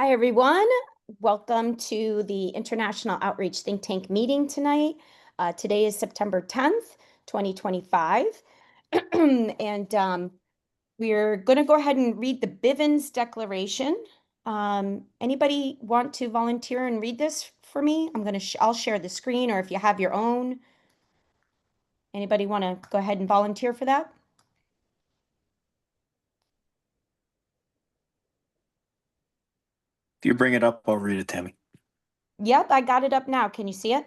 Hi, everyone. Welcome to the International Outreach Think Tank meeting tonight. Today is September 10th, 2025. And we're going to go ahead and read the Bivens Declaration. Anybody want to volunteer and read this for me? I'll share the screen, or if you have your own. Anybody want to go ahead and volunteer for that? If you bring it up, I'll read it, Tammy. Yep, I got it up now. Can you see it?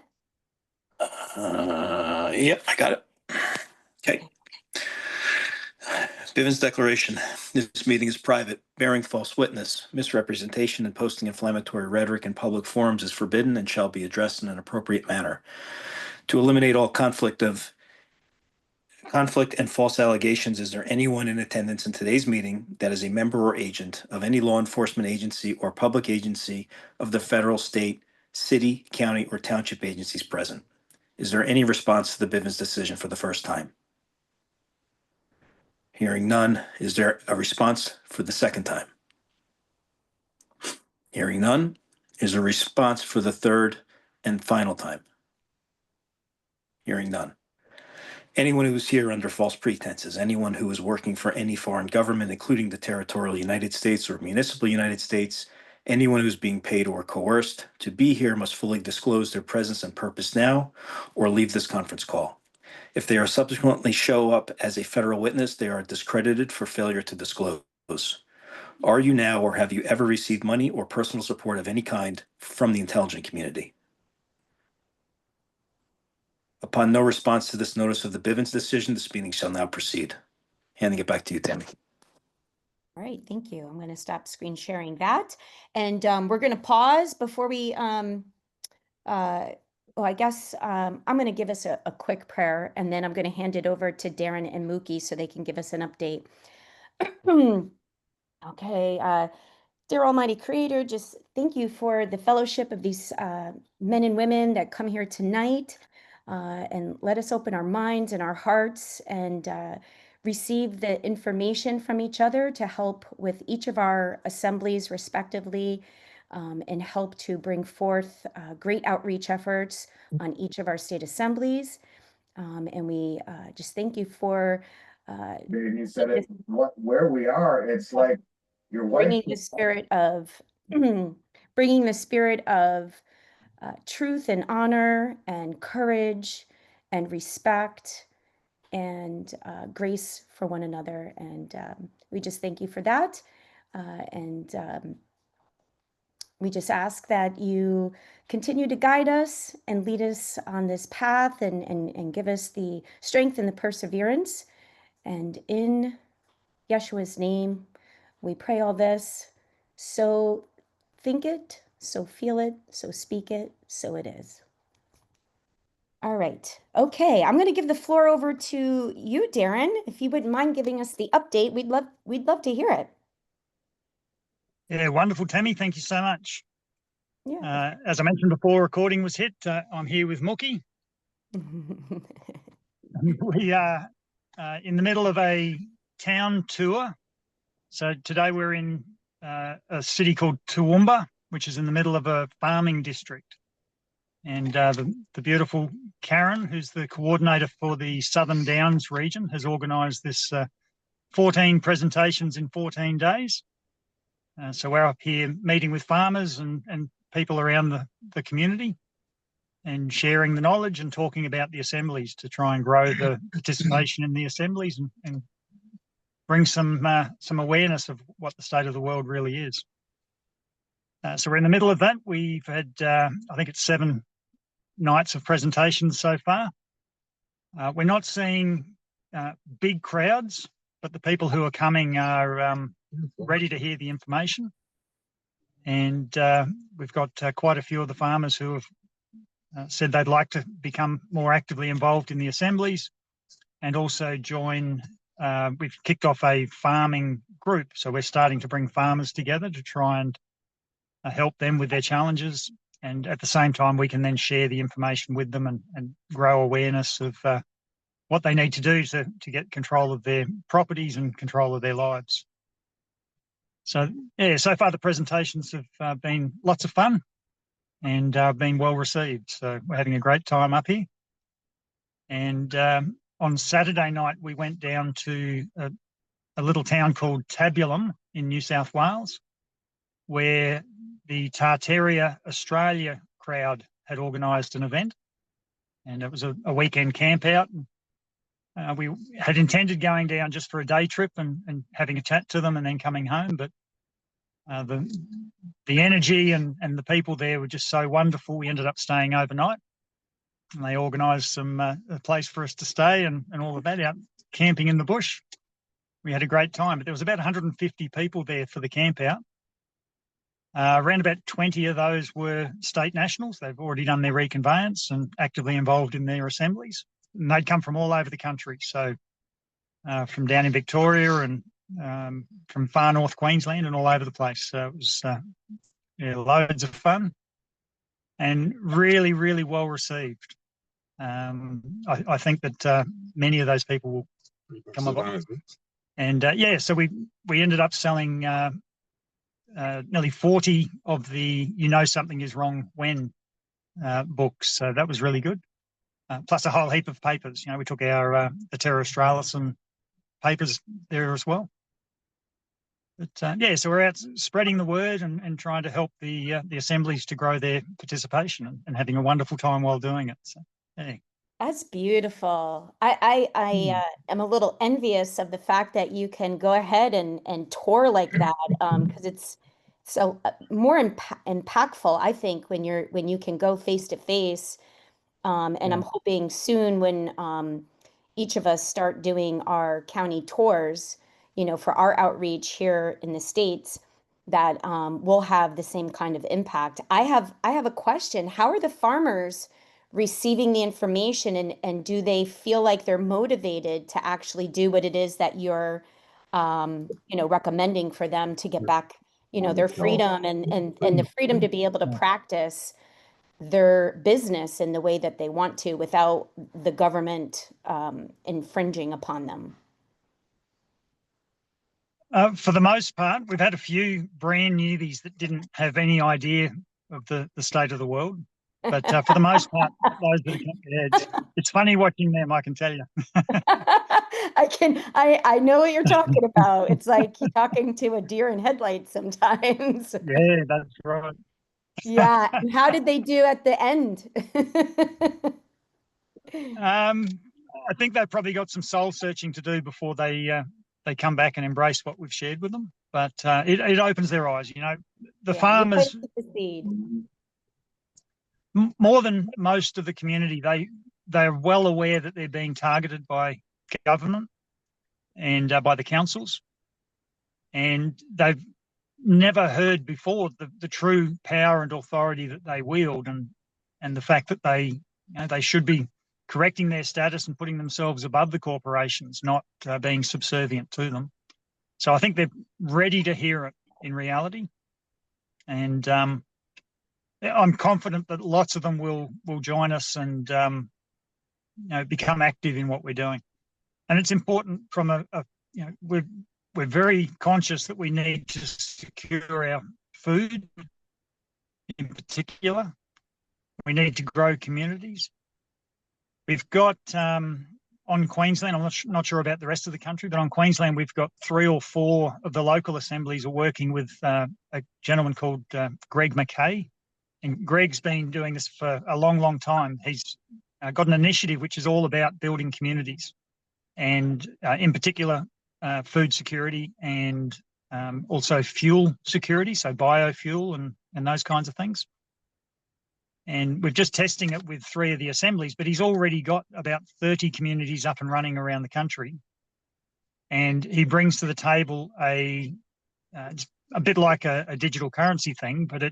Yep, I got it. Okay. Bivens Declaration. This meeting is private. Bearing false witness, misrepresentation, and posting inflammatory rhetoric in public forums is forbidden and shall be addressed in an appropriate manner. To eliminate all conflict and false allegations, is there anyone in attendance in today's meeting that is a member or agent of any law enforcement agency or public agency of the federal, state, city, county, or township agencies present? Is there any response to the Bivens decision for the first time? Hearing none, is there a response for the second time? Hearing none, is there a response for the third and final time? Hearing none. Anyone who is here under false pretenses, anyone who is working for any foreign government, including the territorial United States or municipal United States, anyone who's being paid or coerced to be here must fully disclose their presence and purpose now or leave this conference call. If they are subsequently show up as a federal witness, they are discredited for failure to disclose. Are you now or have you ever received money or personal support of any kind from the intelligence community? Upon no response to this notice of the Bivens decision, this meeting shall now proceed. Handing it back to you, Tammy. All right, thank you. I'm going to stop screen sharing that. And we're going to pause before we, I guess I'm going to give us a quick prayer, and then I'm going to hand it over to Darren and Muki so they can give us an update. Okay, dear Almighty Creator, just thank you for the fellowship of these men and women that come here tonight. And let us open our minds and our hearts and receive the information from each other to help with each of our assemblies respectively, and help to bring forth great outreach efforts on each of our state assemblies. And we just thank you for You said it, where we are, it's like your wife bringing the spirit of bringing the spirit of truth and honor and courage and respect and grace for one another. And we just thank you for that. And we just ask that you continue to guide us and lead us on this path and give us the strength and the perseverance. And in Yeshua's name, we pray all this. So think it, so feel it, so speak it, so it is. All right. Okay, I'm going to give the floor over to you, Darren. If you wouldn't mind giving us the update, we'd love to hear it. Yeah, wonderful, Tammy. Thank you so much. Yeah. As I mentioned before, recording was hit. I'm here with Muki. We are in the middle of a town tour. So today we're in a city called Toowoomba, which is in the middle of a farming district. And the beautiful Karen, who's the coordinator for the Southern Downs region, has organised this 14 presentations in 14 days. So we're up here meeting with farmers and people around the community and sharing the knowledge and talking about the assemblies to try and grow the participation in the assemblies and bring some awareness of what the state of the world really is. So we're in the middle of that. We've had, I think it's 7 nights of presentations so far. We're not seeing big crowds, but the people who are coming are ready to hear the information. And we've got quite a few of the farmers who have said they'd like to become more actively involved in the assemblies and also join. We've kicked off a farming group. So we're starting to bring farmers together to try and help them with their challenges. And at the same time, we can then share the information with them and grow awareness of what they need to do to get control of their properties and control of their lives. So, yeah, so far the presentations have been lots of fun and been well received. So we're having a great time up here. And on Saturday night, we went down to a little town called Tabulum in New South Wales, where the Terra Australia crowd had organised an event. And it was a weekend camp out. We had intended going down just for a day trip and having a chat to them and then coming home, but the energy and the people there were just so wonderful. We ended up staying overnight, and they organised a place for us to stay and all of that, out camping in the bush. We had a great time, but there was about 150 people there for the camp out. Around about 20 of those were state nationals. They've already done their reconveyance and actively involved in their assemblies. And they'd come from all over the country. So from down in Victoria and from far north Queensland and all over the place. So it was loads of fun and really, really well received. I think that many of those people will come along. And so we ended up selling nearly 40 of the "You Know Something Is Wrong When" books. So that was really good. Plus a whole heap of papers. We took our the Terra Australis and papers there as well. But so we're out spreading the word and trying to help the assemblies to grow their participation and having a wonderful time while doing it. So, yeah. That's beautiful. I am a little envious of the fact that you can go ahead and tour like that, because it's so more impactful, I think, when you can go face to face. And I'm hoping soon when each of us start doing our county tours, for our outreach here in the States, that we'll have the same kind of impact. I have a question. How are the farmers receiving the information, and do they feel like they're motivated to actually do what it is that you're recommending for them to get back, their freedom and the freedom to be able to practice their business in the way that they want to without the government infringing upon them? For the most part, we've had a few brand newbies that didn't have any idea of the state of the world. But for the most part, those that are, it's funny watching them, I can tell you. I know what you're talking about. It's like talking to a deer in headlights sometimes. Yeah, that's right. Yeah. And how did they do at the end? I think they've probably got some soul searching to do before they come back and embrace what we've shared with them. But it opens their eyes. The farmers, more than most of the community, they're well aware that they're being targeted by government and by the councils, and they've never heard before the true power and authority that they wield, and the fact that they should be correcting their status and putting themselves above the corporations, not being subservient to them. So I think they're ready to hear it in reality, and I'm confident that lots of them will join us and become active in what we're doing. And it's important from we're very conscious that we need to secure our food in particular. We need to grow communities. We've got on Queensland, I'm not sure about the rest of the country, but on Queensland we've got 3 or 4 of the local assemblies are working with a gentleman called Greg McKay. And Greg's been doing this for a long, long time. He's got an initiative which is all about building communities, and in particular food security and also fuel security, so biofuel and those kinds of things. And we're just testing it with 3 of the assemblies, but he's already got about 30 communities up and running around the country. And he brings to the table a bit like a digital currency thing, but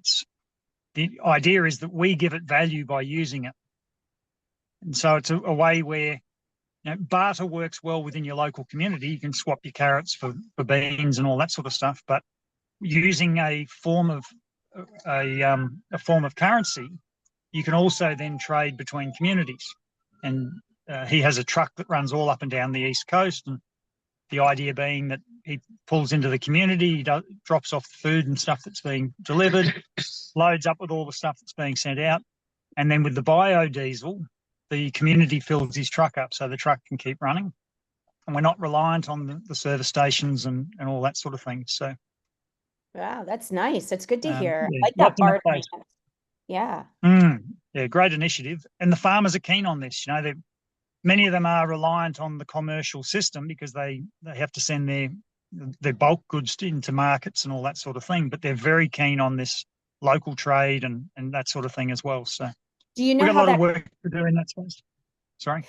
the idea is that we give it value by using it. And so it's a way where barter works well within your local community. You can swap your carrots for beans and all that sort of stuff, but using a form of currency, you can also then trade between communities. And he has a truck that runs all up and down the East Coast, and The idea being that he pulls into the community, he drops off the food and stuff that's being delivered, loads up with all the stuff that's being sent out. And then with the biodiesel, the community fills his truck up so the truck can keep running. And we're not reliant on the service stations and all that sort of thing. So, wow, that's nice. That's good to hear. yeah, I like that lots in that bartering. space. Yeah. Yeah, great initiative. And the farmers are keen on this. You know, many of them are reliant on the commercial system because they have to send their bulk goods into markets and all that sort of thing. But they're very keen on this local trade and that sort of thing as well. So Do you we've know got a how lot of that, work to do in that space. Sorry.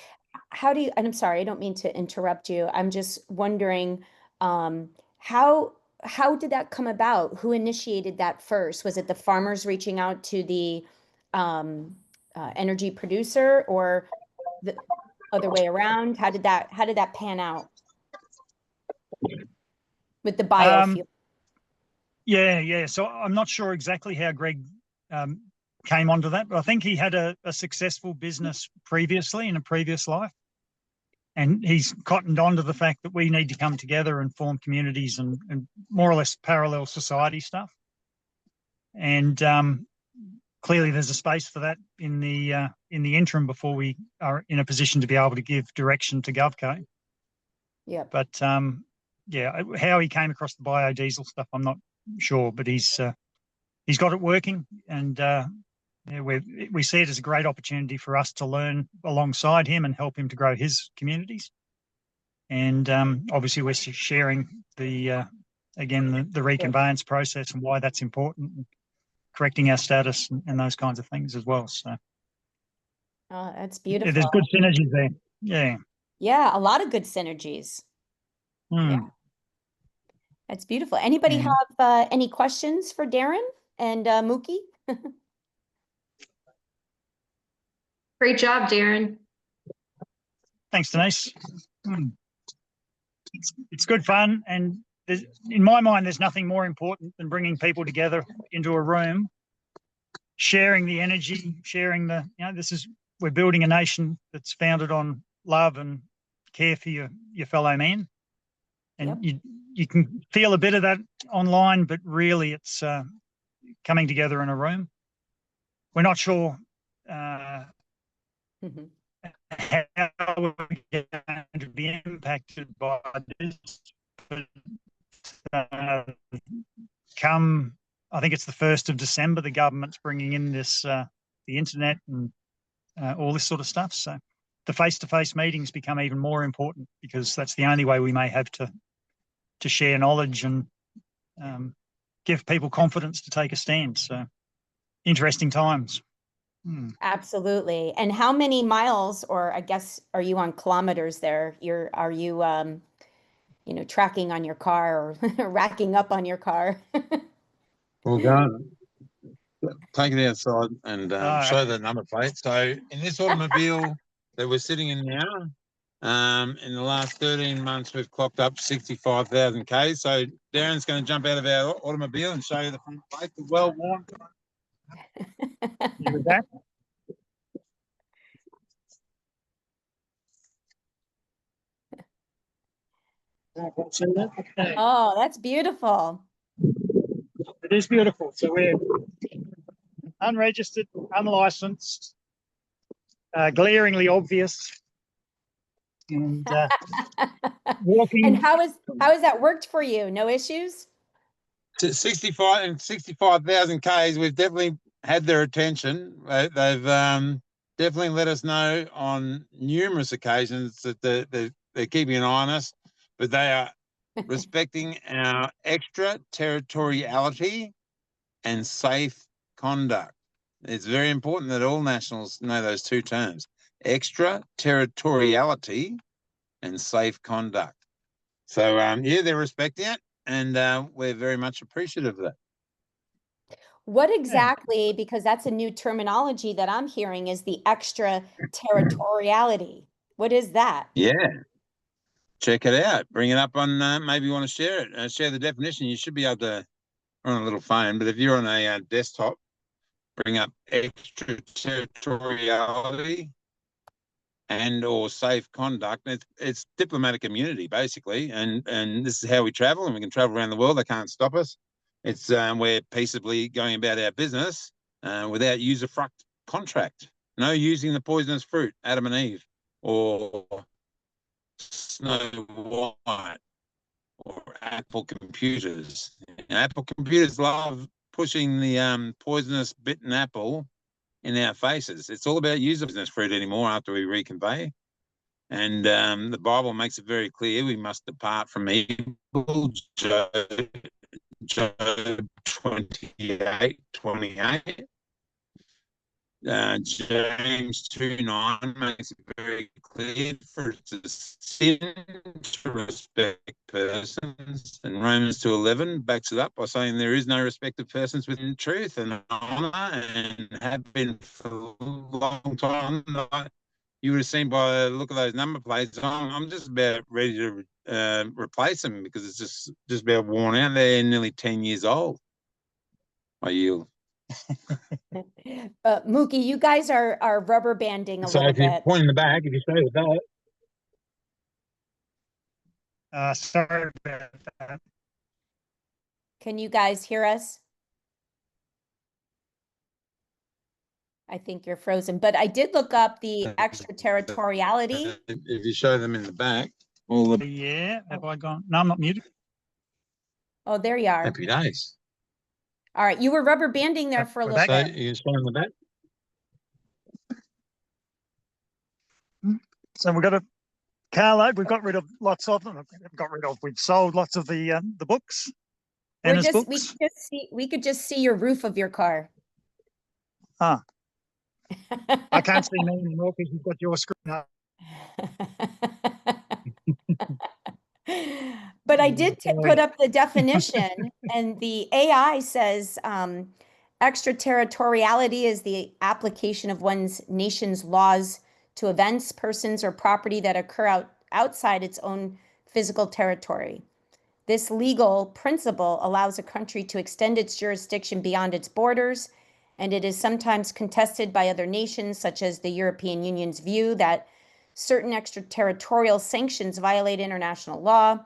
how do you, and I'm sorry, I don't mean to interrupt you. I'm just wondering, how did that come about? Who initiated that first? Was it the farmers reaching out to the energy producer, or the other way around? How did that pan out with the biofuel? Yeah. So I'm not sure exactly how Greg came onto that, but I think he had a successful business previously in a previous life. And he's cottoned on to the fact that we need to come together and form communities and more or less parallel society stuff. And clearly there's a space for that in the interim before we are in a position to be able to give direction to GovCo. Yeah. But yeah, how he came across the biodiesel stuff, I'm not sure, but he's got it working, and yeah, we see it as a great opportunity for us to learn alongside him and help him to grow his communities. And obviously we're sharing the reconveyance process and why that's important, and correcting our status and those kinds of things as well. So That's yeah, beautiful. there's good synergies there. Yeah. Yeah, a lot of good synergies. Yeah. That's beautiful. Anybody have any questions for Darren and Muki? Great job, Darren. Thanks, Denise. It's good fun, and in my mind, there's nothing more important than bringing people together into a room, sharing the energy, sharing we're building a nation that's founded on love and care for your fellow man. And you can feel a bit of that online, but really it's coming together in a room. We're not sure how we're going to be impacted by this, but come, I think it's the 1st of December, the government's bringing in this the internet and all this sort of stuff. So the face-to-face meetings become even more important, because that's the only way we may have to share knowledge and give people confidence to take a stand. So interesting times. Absolutely. And how many miles, or I guess, are you on kilometers there? Are you tracking on your car or racking up on your car? We'll go take it outside and show the number plate. So in this automobile that we're sitting in now, in the last 13 months, we've clocked up 65,000 Ks. So Darren's going to jump out of our automobile and show you the front plate, the well-worn. You with that? Oh, that's beautiful. It is beautiful. So we're unregistered, unlicensed, glaringly obvious, and walking. And how has that worked for you? No issues? To 65,000 Ks, we've definitely had their attention. They've definitely let us know on numerous occasions that they're keeping an eye on us, but they are respecting our extraterritoriality and safe conduct. It's very important that all nationals know those two terms: extraterritoriality and safe conduct. So, yeah, they're respecting it, and we're very much appreciative of that. What exactly, because that's a new terminology that I'm hearing, is the extraterritoriality? What is that? Yeah. Check it out. Bring it up on, maybe you want to share it. Share the definition. You should be able to, on a little phone, but if you're on a desktop, bring up extraterritoriality. and or safe conduct. It's diplomatic immunity, basically, and this is how we travel, and we can travel around the world. They can't stop us. It's we're peaceably going about our business without usufruct contract. No using the poisonous fruit, Adam and Eve, or Snow White, or Apple computers. Apple computers love pushing the poisonous bitten apple in our faces. It's all about use of business fruit anymore after we reconvey. And the Bible makes it very clear we must depart from evil. Job 28:28. James 2:9 makes it very clear for it's a sin to respect persons, and Romans 2:11 backs it up by saying there is no respect of persons within truth and honour, and have been for a long time. You would have seen by the look of those number plates, I'm just about ready to replace them because it's just about worn out. They're nearly 10 years old. I yield. Muki, you guys are rubber banding a So little if you bit. point in the back, if you stay with that. Sorry about that. Can you guys hear us? I think you're frozen, but I did look up the extraterritoriality. If you show them in the back, all the Yeah, have I gone? No, I'm not muted. Oh, there you are. happy days. All right, you were rubber banding there for a We're little back. So bit. you can show in the back. So we've got a carload. We've got rid of lots of them. We've sold lots of the books. Anna's books. We could just see your roof of your car. Ah, I can't see me anymore because you've got your screen up. But I did put up the definition, and the AI says extraterritoriality is the application of one's nation's laws to events, persons, or property that occur outside its own physical territory. This legal principle allows a country to extend its jurisdiction beyond its borders, and it is sometimes contested by other nations, such as the European Union's view that certain extraterritorial sanctions violate international law.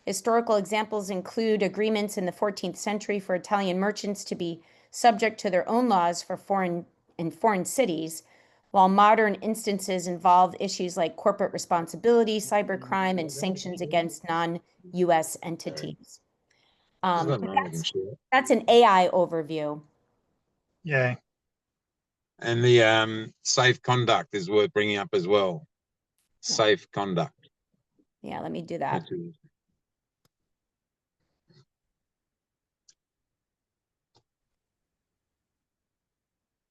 Historical examples include agreements in the 14th century for Italian merchants to be subject to their own laws for foreign cities, while modern instances involve issues like corporate responsibility, cybercrime, and sanctions against non-US entities. That's an AI overview. Yeah. And the safe conduct is worth bringing up as well. Safe conduct. Yeah, let me do that.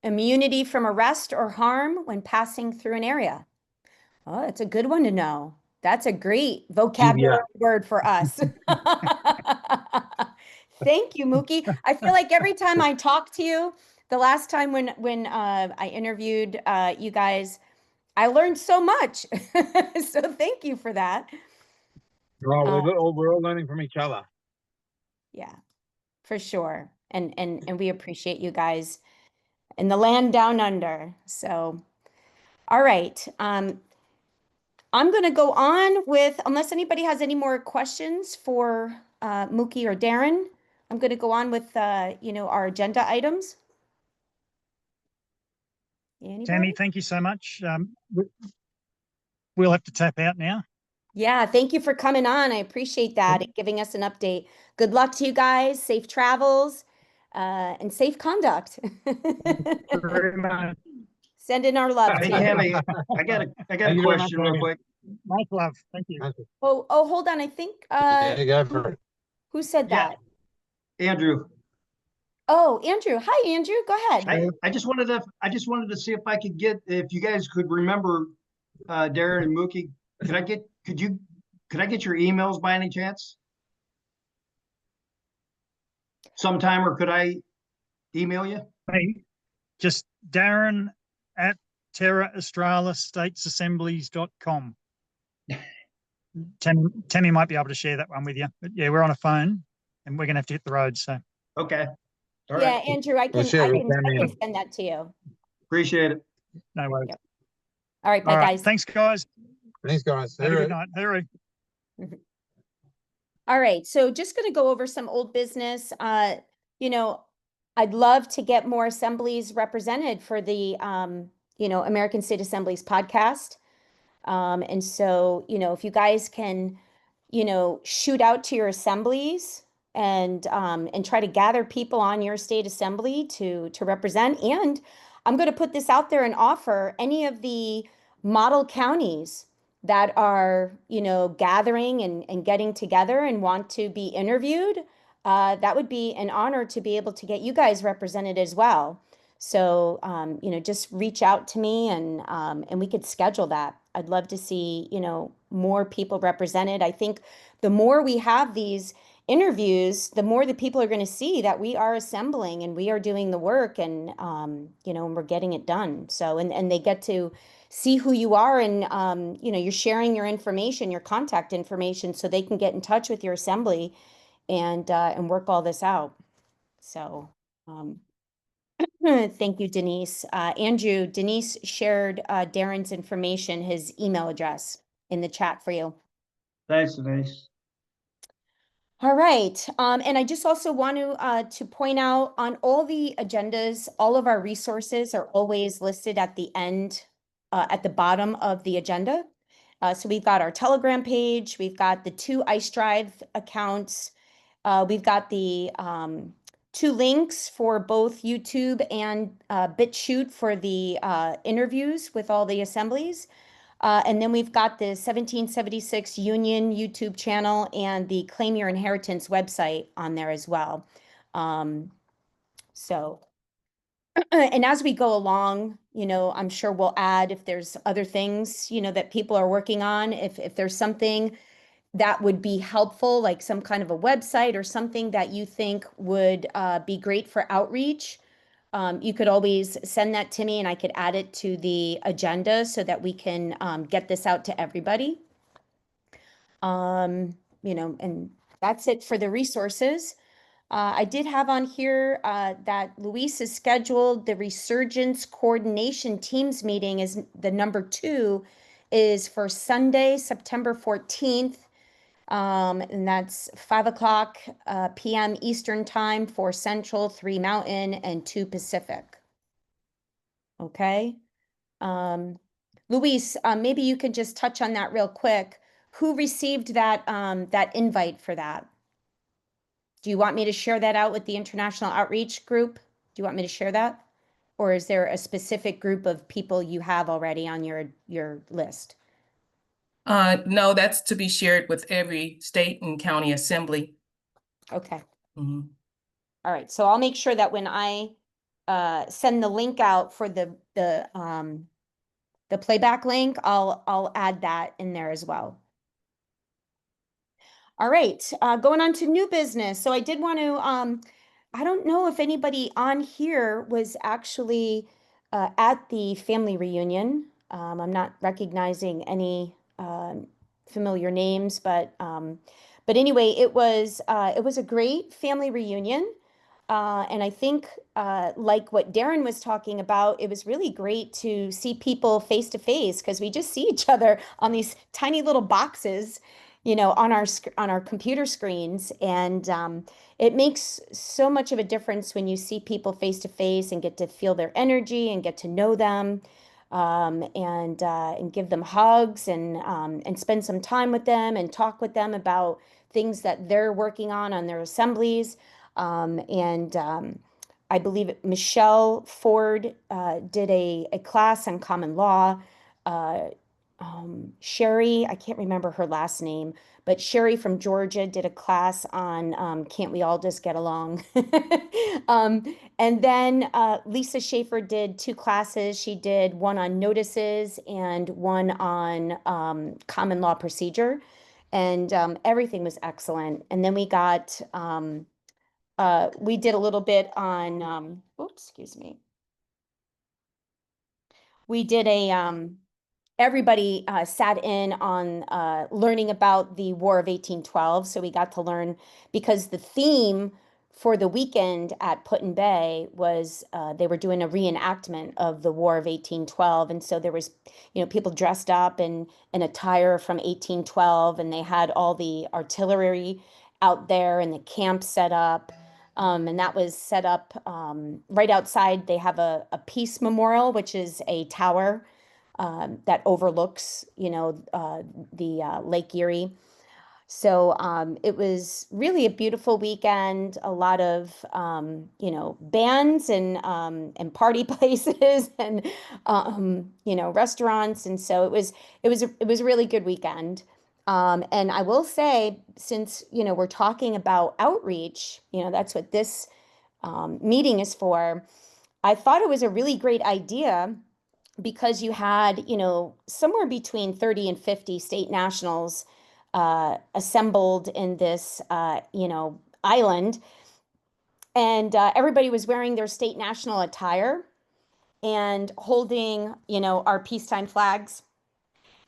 Immunity from arrest or harm when passing through an area. Oh, that's a good one to know. That's a great vocabulary word for us. Thank you, Muki. I feel like every time I talk to you, the last time when I interviewed you guys, I learned so much. So thank you for that. Well, we're all learning from each other. Yeah, for sure. And we appreciate you guys in the land down under. So, all right. I'm going to go on with, unless anybody has any more questions for Muki or Darren, I'm going to go on with, our agenda items. Anybody? Tammy, thank you so much. We'll have to tap out now. Yeah, thank you for coming on. I appreciate that and giving us an update. Good luck to you guys. Safe travels and safe conduct. Very much. Send in our love. Hey, Tammy, I got a question real quick. Much love. Thank you. Oh, hold on. I think go for it. Who said that? Andrew. Oh, Andrew. Hi, Andrew. Go ahead. I just wanted to see if I could if you guys could remember Darren and Muki. Could I get your emails by any chance? Sometime, or could I email you? Hey, just Darren at Terra Australis States Assemblies.com. Tammy might be able to share that one with you. But yeah, we're on a phone and we're going to have to hit the road. So okay. All right. Andrew, I can send that to you. Appreciate it. No worries. Yep. All right, bye, All right. guys. Thanks, guys. Thanks, guys. Have a good night. Hooroo. All right, so just going to go over some old business. You know, I'd love to get more assemblies represented for the, American State Assemblies podcast. And so, if you guys can, shoot out to your assemblies and try to gather people on your state assembly to represent. And I'm going to put this out there and offer any of the model counties that are, gathering and getting together and want to be interviewed. That would be an honor to be able to get you guys represented as well. So, just reach out to me and we could schedule that. I'd love to see, more people represented. I think the more we have these interviews, the more the people are going to see that we are assembling and we are doing the work and, and we're getting it done. So, and they get to see who you are and, you're sharing your information, your contact information so they can get in touch with your assembly and work all this out. So, thank you, Denise. Andrew, Denise shared Darren's information, his email address in the chat for you. Thanks, Denise. All right. And I just also want to point out on all the agendas, all of our resources are always listed at the end, at the bottom of the agenda. So we've got our Telegram page, we've got the 2 iStrive accounts, we've got the 2 links for both YouTube and BitChute for the interviews with all the assemblies. And then we've got the 1776 Union YouTube channel and the Claim Your Inheritance website on there as well. So, and as we go along, I'm sure we'll add if there's other things, that people are working on. If there's something that would be helpful, like some kind of a website or something that you think would be great for outreach, you could always send that to me and I could add it to the agenda so that we can get this out to everybody. And that's it for the resources. I did have on here that Louise has scheduled the Resurgence Coordination Teams meeting is the number 2 is for Sunday, September 14th. And that's 5:00 p.m. Eastern time, 4 Central, 3 Mountain, and 2 Pacific. Okay. Louise, maybe you could just touch on that real quick. Who received that invite for that? Do you want me to share that out with the International Outreach Group? Do you want me to share that? Or is there a specific group of people you have already on your list? No, that's to be shared with every state and county assembly. Okay. Mm-hmm. All right. So I'll make sure that when I send the link out for the playback link, I'll add that in there as well. All right, going on to new business. So I did want to, I don't know if anybody on here was actually at the family reunion. I'm not recognizing any familiar names, but anyway, it was a great family reunion. And I think, like what Darren was talking about, it was really great to see people face to face because we just see each other on these tiny little boxes, on our computer screens, and it makes so much of a difference when you see people face to face and get to feel their energy and get to know them, and give them hugs and spend some time with them and talk with them about things that they're working on their assemblies. I believe Michelle Ford did a class on common law. Sherry, I can't remember her last name, but Sherry from Georgia did a class on Can't We All Just Get Along? And then Lisa Schaefer did 2 classes. She did one on notices and one on common law procedure. And everything was excellent. And then we got... we did a little bit on, oops, excuse me. We did everybody sat in on learning about the War of 1812. So we got to learn, because the theme for the weekend at Put-in-Bay was they were doing a reenactment of the War of 1812. And so there was, people dressed up in attire from 1812, and they had all the artillery out there and the camp set up. And that was set up right outside. They have a peace memorial, which is a tower that overlooks, the Lake Erie. So it was really a beautiful weekend, a lot of, bands and party places and, restaurants. And so it was a really good weekend. And I will say, since, we're talking about outreach, that's what this meeting is for. I thought it was a really great idea because you had, somewhere between 30 and 50 state nationals assembled in this, island. And everybody was wearing their state national attire and holding, our peacetime flags.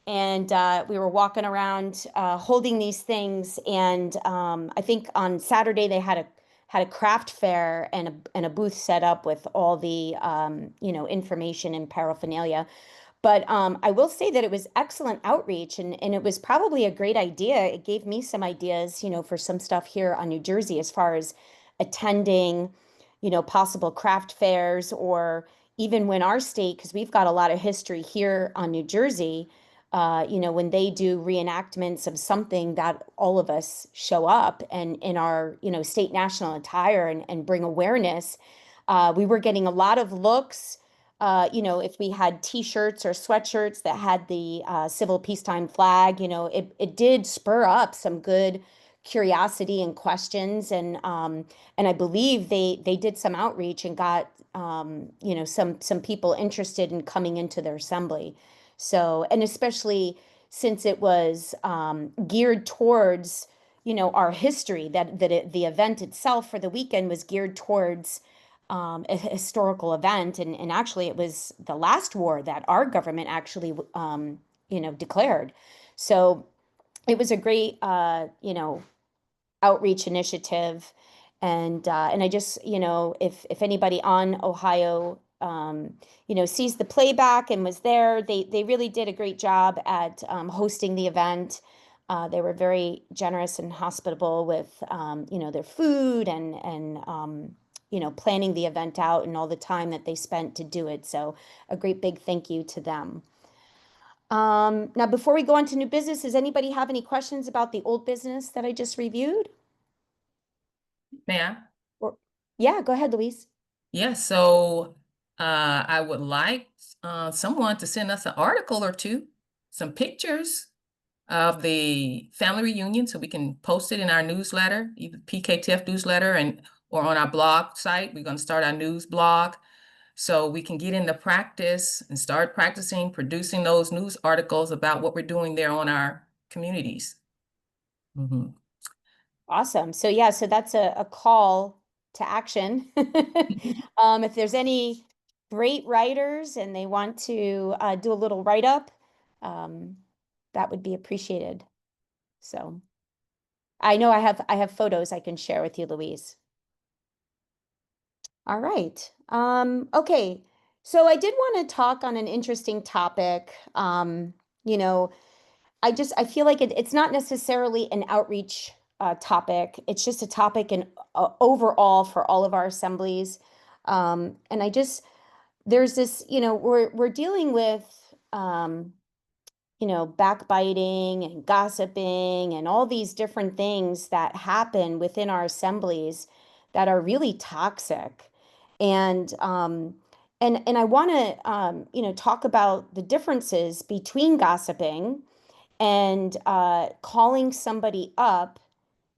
And we were walking around holding these things. And I think on Saturday they had a craft fair and a booth set up with all the information and paraphernalia. But I will say that it was excellent outreach, and it was probably a great idea. It gave me some ideas, for some stuff here on New Jersey as far as attending, possible craft fairs, or even when our state, because we've got a lot of history here on New Jersey, when they do reenactments of something, that all of us show up and in our, state national attire and bring awareness. We were getting a lot of looks. If we had T-shirts or sweatshirts that had the civil peacetime flag, it did spur up some good curiosity and questions. And I believe they did some outreach and got, some people interested in coming into their assembly. So, and especially since it was geared towards, our history, the event itself for the weekend was geared towards a historical event. And actually it was the last war that our government actually, declared. So it was a great, outreach initiative. And I just, if anybody on Ohio, sees the playback and was there, they really did a great job at hosting the event. They were very generous and hospitable with, their food and planning the event out and all the time that they spent to do it. So a great big thank you to them. Now, before we go on to new business, does anybody have any questions about the old business that I just reviewed? May I? Yeah, go ahead, Louise. Yeah, so I would like someone to send us an article or two, some pictures of the family reunion, so we can post it in our newsletter, either PKTF newsletter or on our blog site. We're going to start our news blog so we can get into practice and start practicing producing those news articles about what we're doing there on our communities. Mm-hmm. Awesome. So yeah, so that's a call to action. If there's any great writers and they want to do a little write-up, that would be appreciated. So I know I have photos I can share with you, Louise. All right. Okay. So I did want to talk on an interesting topic. I feel like it's not necessarily an outreach topic. It's just a topic in overall for all of our assemblies. And there's this, we're dealing with, backbiting and gossiping and all these different things that happen within our assemblies that are really toxic. And I want to, talk about the differences between gossiping and calling somebody up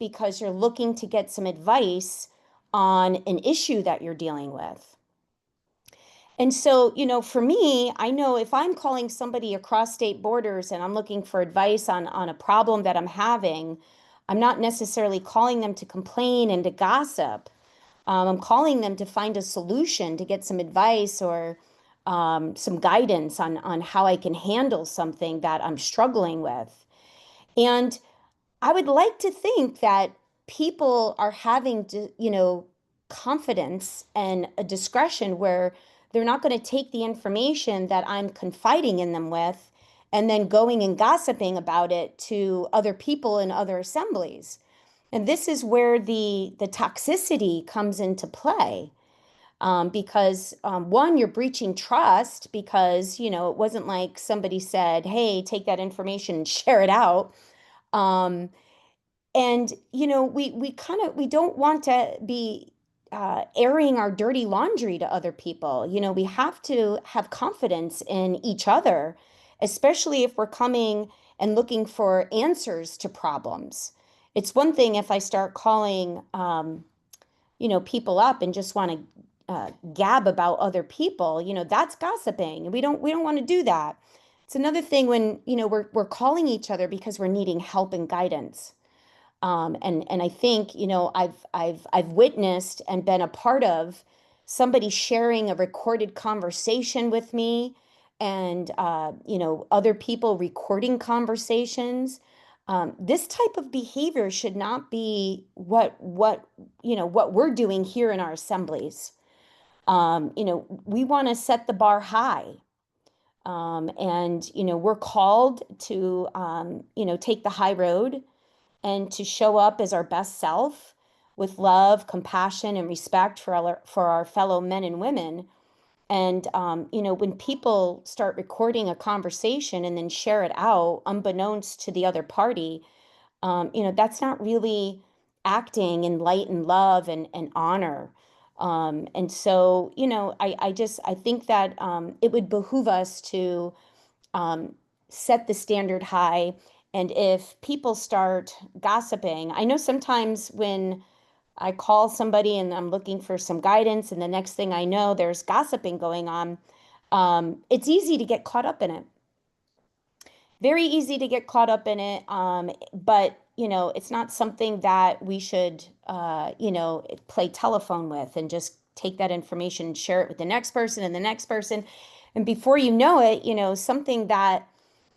because you're looking to get some advice on an issue that you're dealing with. And so, for me, I know if I'm calling somebody across state borders and I'm looking for advice on a problem that I'm having, I'm not necessarily calling them to complain and to gossip. I'm calling them to find a solution, to get some advice or some guidance on how I can handle something that I'm struggling with. And I would like to think that people are having to, confidence and a discretion where they're not going to take the information that I'm confiding in them with and then going and gossiping about it to other people in other assemblies. And this is where the toxicity comes into play. Because one, you're breaching trust because, it wasn't like somebody said, hey, take that information and share it out. And, we don't want to be airing our dirty laundry to other people. We have to have confidence in each other, especially if we're coming and looking for answers to problems. It's one thing if I start calling, people up and just want to gab about other people, that's gossiping, and we don't want to do that. It's another thing when, we're calling each other because we're needing help and guidance. And I think, I've witnessed and been a part of somebody sharing a recorded conversation with me and, other people recording conversations. This type of behavior should not be what we're doing here in our assemblies. We want to set the bar high. And, we're called to, take the high road and to show up as our best self with love, compassion, and respect for our fellow men and women. And, when people start recording a conversation and then share it out, unbeknownst to the other party, that's not really acting in light and love and honor. And so, I think that it would behoove us to set the standard high. And if people start gossiping, I know sometimes when I call somebody and I'm looking for some guidance, and the next thing I know, there's gossiping going on. It's easy to get caught up in it. Very easy to get caught up in it. But, it's not something that we should, play telephone with and just take that information and share it with the next person and the next person. And before you know it, something that,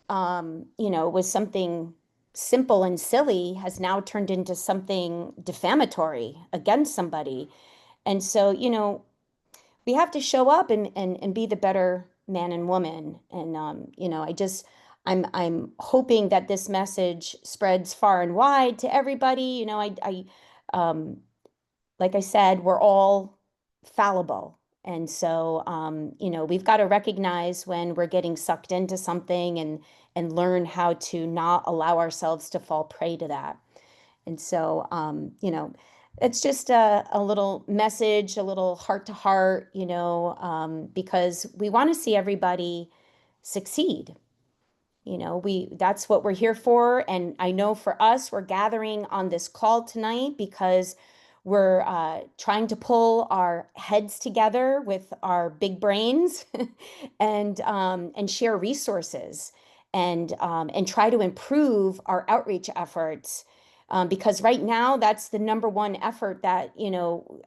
was something simple and silly has now turned into something defamatory against somebody. And so, we have to show up and be the better man and woman. And, I'm hoping that this message spreads far and wide to everybody. Like I said, we're all fallible. And so, we've got to recognize when we're getting sucked into something and learn how to not allow ourselves to fall prey to that. And so, it's just a little message, a little heart to heart, because we want to see everybody succeed. That's what we're here for. And I know for us, we're gathering on this call tonight because we're trying to pull our heads together with our big brains and share resources and try to improve our outreach efforts. Because right now, that's the number one effort that,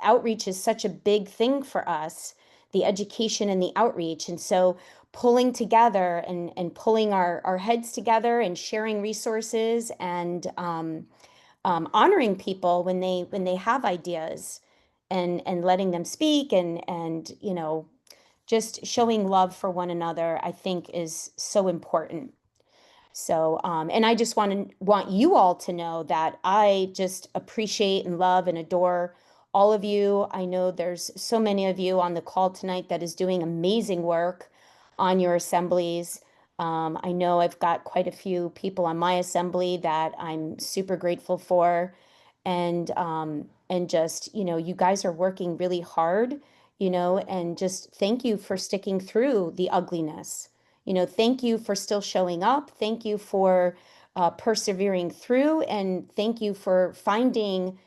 outreach is such a big thing for us, the education and the outreach. And so pulling together and pulling our heads together and sharing resources and honoring people when they have ideas and letting them speak and just showing love for one another, I think is so important. So, and I just want you all to know that I just appreciate and love and adore all of you. I know there's so many of you on the call tonight that is doing amazing work on your assemblies. I know I've got quite a few people on my assembly that I'm super grateful for. And just, you guys are working really hard, and just thank you for sticking through the ugliness. Thank you for still showing up. Thank you for persevering through, and thank you for finding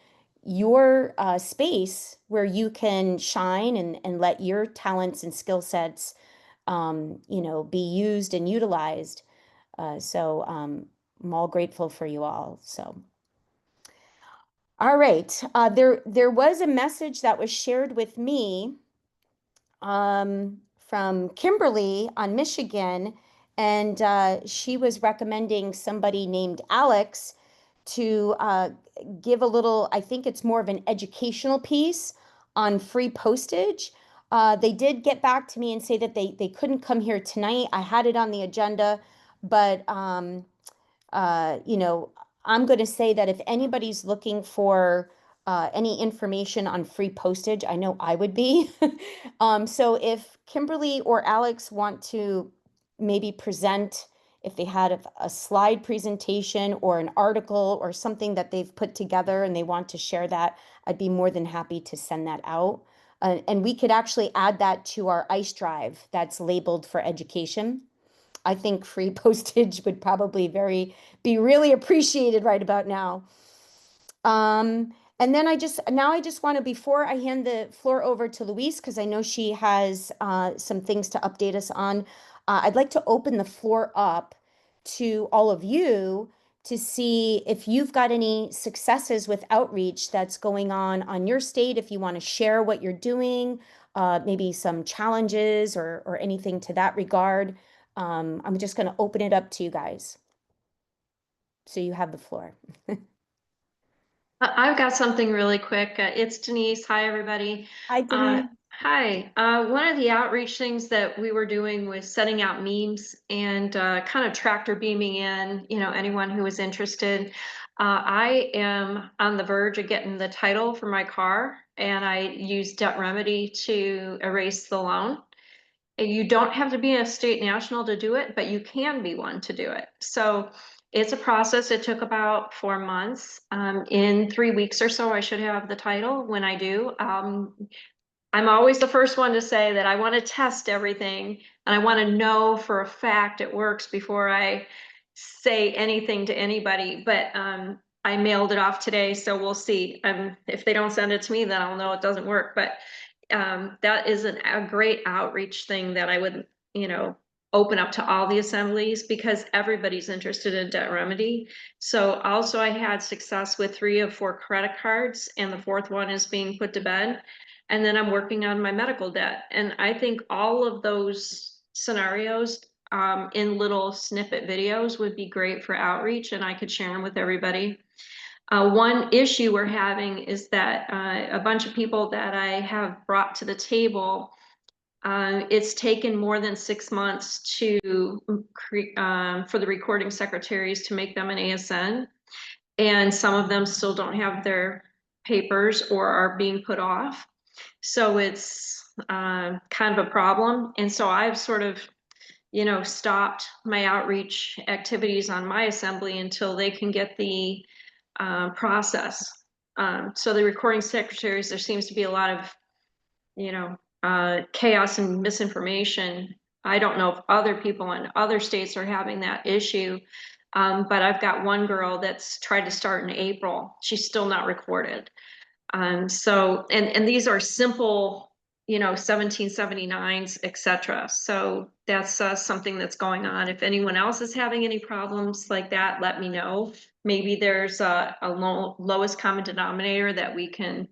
your space where you can shine and let your talents and skill sets, be used and utilized. So I'm all grateful for you all. So, all right. There was a message that was shared with me from Kimberly on Michigan, and she was recommending somebody named Alex to give a little, I think it's more of an educational piece on free postage. They did get back to me and say that they couldn't come here tonight. I had it on the agenda, but you know, I'm going to say that if anybody's looking for any information on free postage, I know I would be. So if Kimberly or Alex want to maybe present, if they had a slide presentation or an article or something that they've put together and they want to share that, I'd be more than happy to send that out. And we could actually add that to our ICE drive that's labeled for education. I think free postage would probably be really appreciated right about now. And then I just want to, before I hand the floor over to Louise, because I know she has some things to update us on, I'd like to open the floor up to all of you to see if you've got any successes with outreach that's going on your state, if you want to share what you're doing, maybe some challenges or anything to that regard. I'm just going to open it up to you guys. So you have the floor. I've got something really quick. It's Denise. Hi, everybody. Hi, Denise. Hi. One of the outreach things that we were doing was setting out memes and kind of tractor beaming in, you know, anyone who was interested. I am on the verge of getting the title for my car, and I used Debt Remedy to erase the loan. You don't have to be a state national to do it, but you can be one to do it. So it's a process. It took about 4 months. In 3 weeks or so, I should have the title. When I do, I'm always the first one to say that I want to test everything and I want to know for a fact it works before I say anything to anybody. But I mailed it off today, so we'll see. If they don't send it to me, then I'll know it doesn't work. But that is a great outreach thing that I would, you know, open up to all the assemblies, because everybody's interested in Debt Remedy. So also I had success with 3 of 4 credit cards, and the 4th one is being put to bed. And then I'm working on my medical debt. And I think all of those scenarios in little snippet videos would be great for outreach, and I could share them with everybody. One issue we're having is that a bunch of people that I have brought to the table, it's taken more than 6 months for the recording secretaries to make them an ASN. And some of them still don't have their papers or are being put off. So it's kind of a problem. And so I've sort of, you know, stopped my outreach activities on my assembly until they can get the process. So the recording secretaries, there seems to be a lot of, you know, chaos and misinformation. I don't know if other people in other states are having that issue, but I've got one girl that's tried to start in April. She's still not recorded. So, and these are simple, you know, 1779s, etc. So that's something that's going on. If anyone else is having any problems like that, let me know. Maybe there's a lowest common denominator that we can,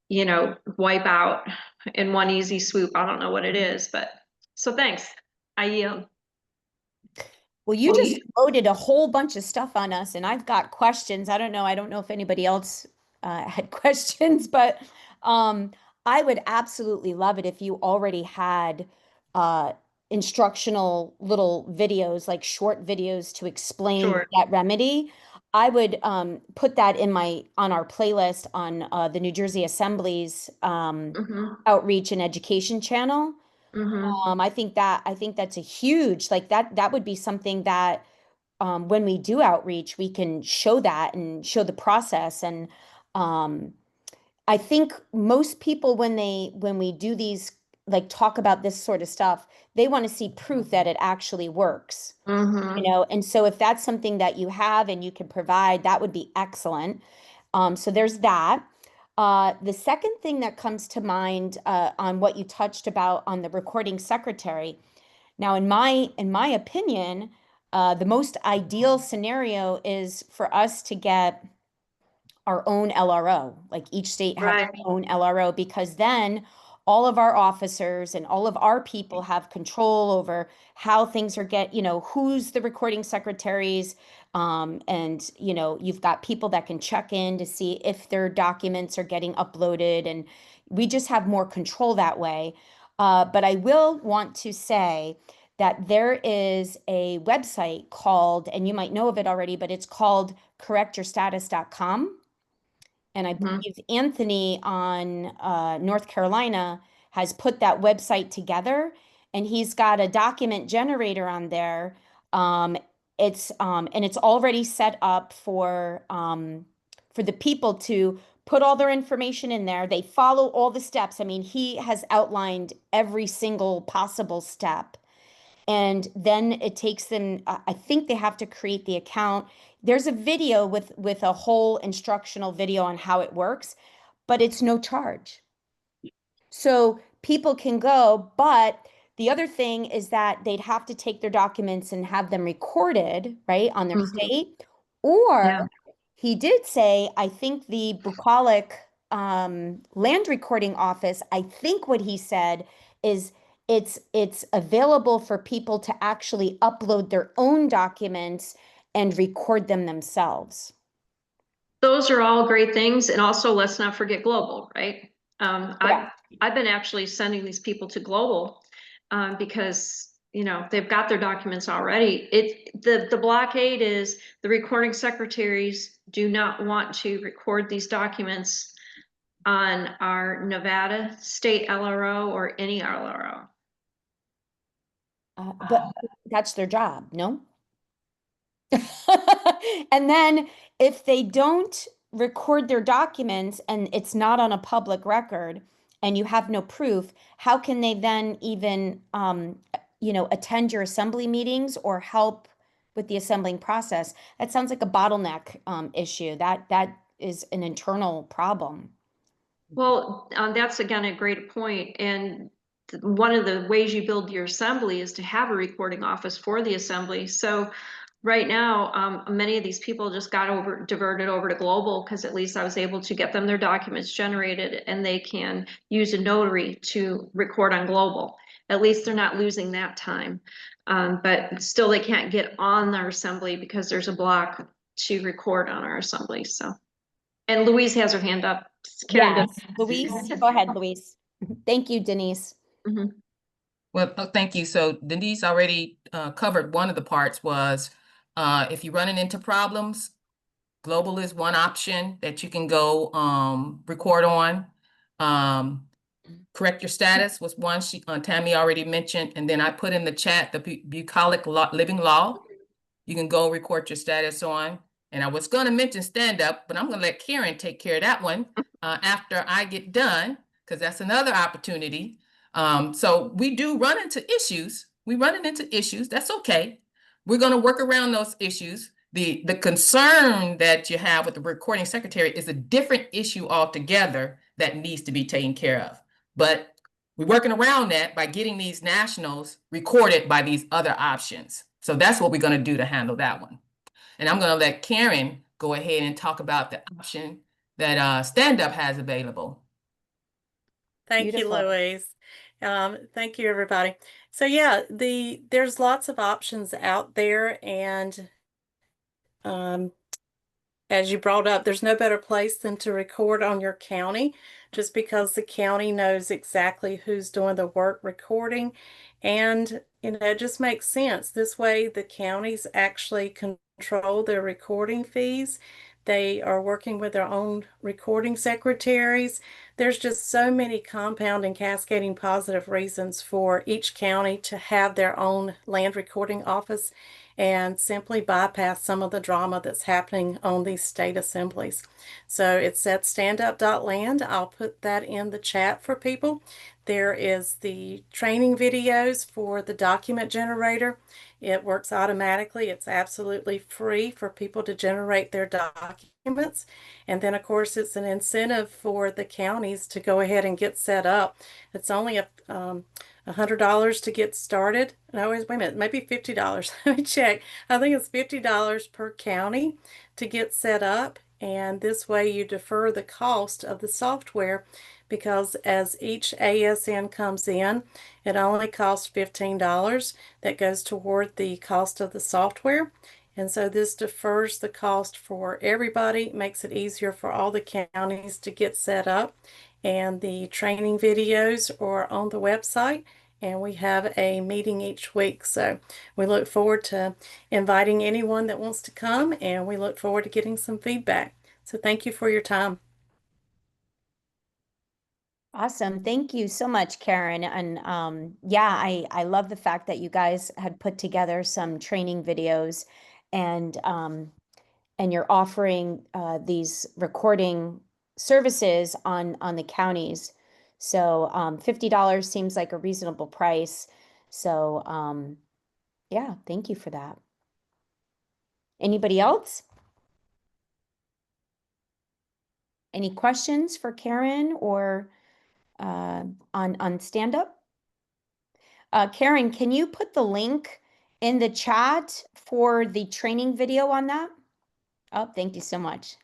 you know, wipe out in one easy swoop. I don't know what it is, but so thanks. I yield. Well, you just loaded a whole bunch of stuff on us, and I've got questions. I don't know if anybody else had questions, but I would absolutely love it if you already had instructional little videos, like short videos to explain Debt Remedy. I would put that on our playlist on the New Jersey Assemblies outreach and education channel. I think that's a huge, like that would be something that when we do outreach, we can show that and show the process. And I think most people, when we do these, like talk about this sort of stuff, they want to see proof that it actually works. You know, and so if that's something that you have and you can provide, that would be excellent. So there's that. The second thing that comes to mind on what you touched about on the recording secretary. Now, in my opinion, the most ideal scenario is for us to get our own LRO, like each state has their own LRO, because then all of our officers and all of our people have control over how things are who's the recording secretaries. And, you've got people that can check in to see if their documents are getting uploaded, and we just have more control that way. But I will want to say that there is a website called, and you might know of it already, but it's called correctyourstatus.com. And I believe Anthony on North Carolina has put that website together, and he's got a document generator on there. And it's already set up for the people to put all their information in there. They follow all the steps. I mean, he has outlined every single possible step. And then it takes them, I think they have to create the account. There's a video with a whole instructional video on how it works, but it's no charge. So people can go, but the other thing is that they'd have to take their documents and have them recorded, right, on their state. Or he did say, I think the bucolic land recording office, I think what he said is it's available for people to actually upload their own documents and record them themselves. Those are all great things. And also, let's not forget global, right? I've been actually sending these people to global because, they've got their documents already. The blockade is the recording secretaries do not want to record these documents on our Nevada state LRO or any LRO. But that's their job, no? And then if they don't record their documents and it's not on a public record and you have no proof, how can they then even, attend your assembly meetings or help with the assembling process? That sounds like a bottleneck issue. That is an internal problem. Well, that's again a great point. And one of the ways you build your assembly is to have a recording office for the assembly. So right now, many of these people just got diverted over to global because at least I was able to get them their documents generated and they can use a notary to record on global. At least they're not losing that time. But still they can't get on their assembly because there's a block to record on our assembly. So, and Louise has her hand up. Yes, Louise, go ahead, Louise. Thank you, Denise. Well, thank you. So Denise already covered one of the parts was if you're running into problems, global is one option that you can go record on. Correct your status was one Tammy already mentioned. And then I put in the chat the bucolic living law. You can go record your status on. And I was going to mention stand up, but I'm going to let Karen take care of that one after I get done, because that's another opportunity. So we do run into issues. We're running into issues. That's okay. We're going to work around those issues. The concern that you have with the recording secretary is a different issue altogether that needs to be taken care of. But we're working around that by getting these nationals recorded by these other options. So that's what we're going to do to handle that one. And I'm going to let Karen go ahead and talk about the option that Stand Up has available. Thank you, Louise. Thank you, everybody. So yeah, there's lots of options out there, and as you brought up, there's no better place than to record on your county, just because the county knows exactly who's doing the work recording, and it just makes sense. This way, the counties actually control their recording fees. They are working with their own recording secretaries. There's just so many compound and cascading positive reasons for each county to have their own land recording office and simply bypass some of the drama that's happening on these state assemblies. So it's at standup.land. I'll put that in the chat for people. There is the training videos for the document generator. It works automatically. It's absolutely free for people to generate their documents. And then, of course, it's an incentive for the counties to go ahead and get set up. It's only $100 to get started. No, wait a minute, maybe $50. Let me check. I think it's $50 per county to get set up. And this way you defer the cost of the software, because as each ASN comes in, it only costs $15 that goes toward the cost of the software. And so this defers the cost for everybody, makes it easier for all the counties to get set up. And the training videos are on the website, and we have a meeting each week. So we look forward to inviting anyone that wants to come, and we look forward to getting some feedback. So thank you for your time. Awesome. Thank you so much, Karen. And yeah, I love the fact that you guys had put together some training videos, and you're offering these recording services on the counties. So $50 seems like a reasonable price. So yeah, thank you for that. Anybody else? Any questions for Karen or on stand up? Karen, can you put the link in the chat for the training video on that? Oh, thank you so much.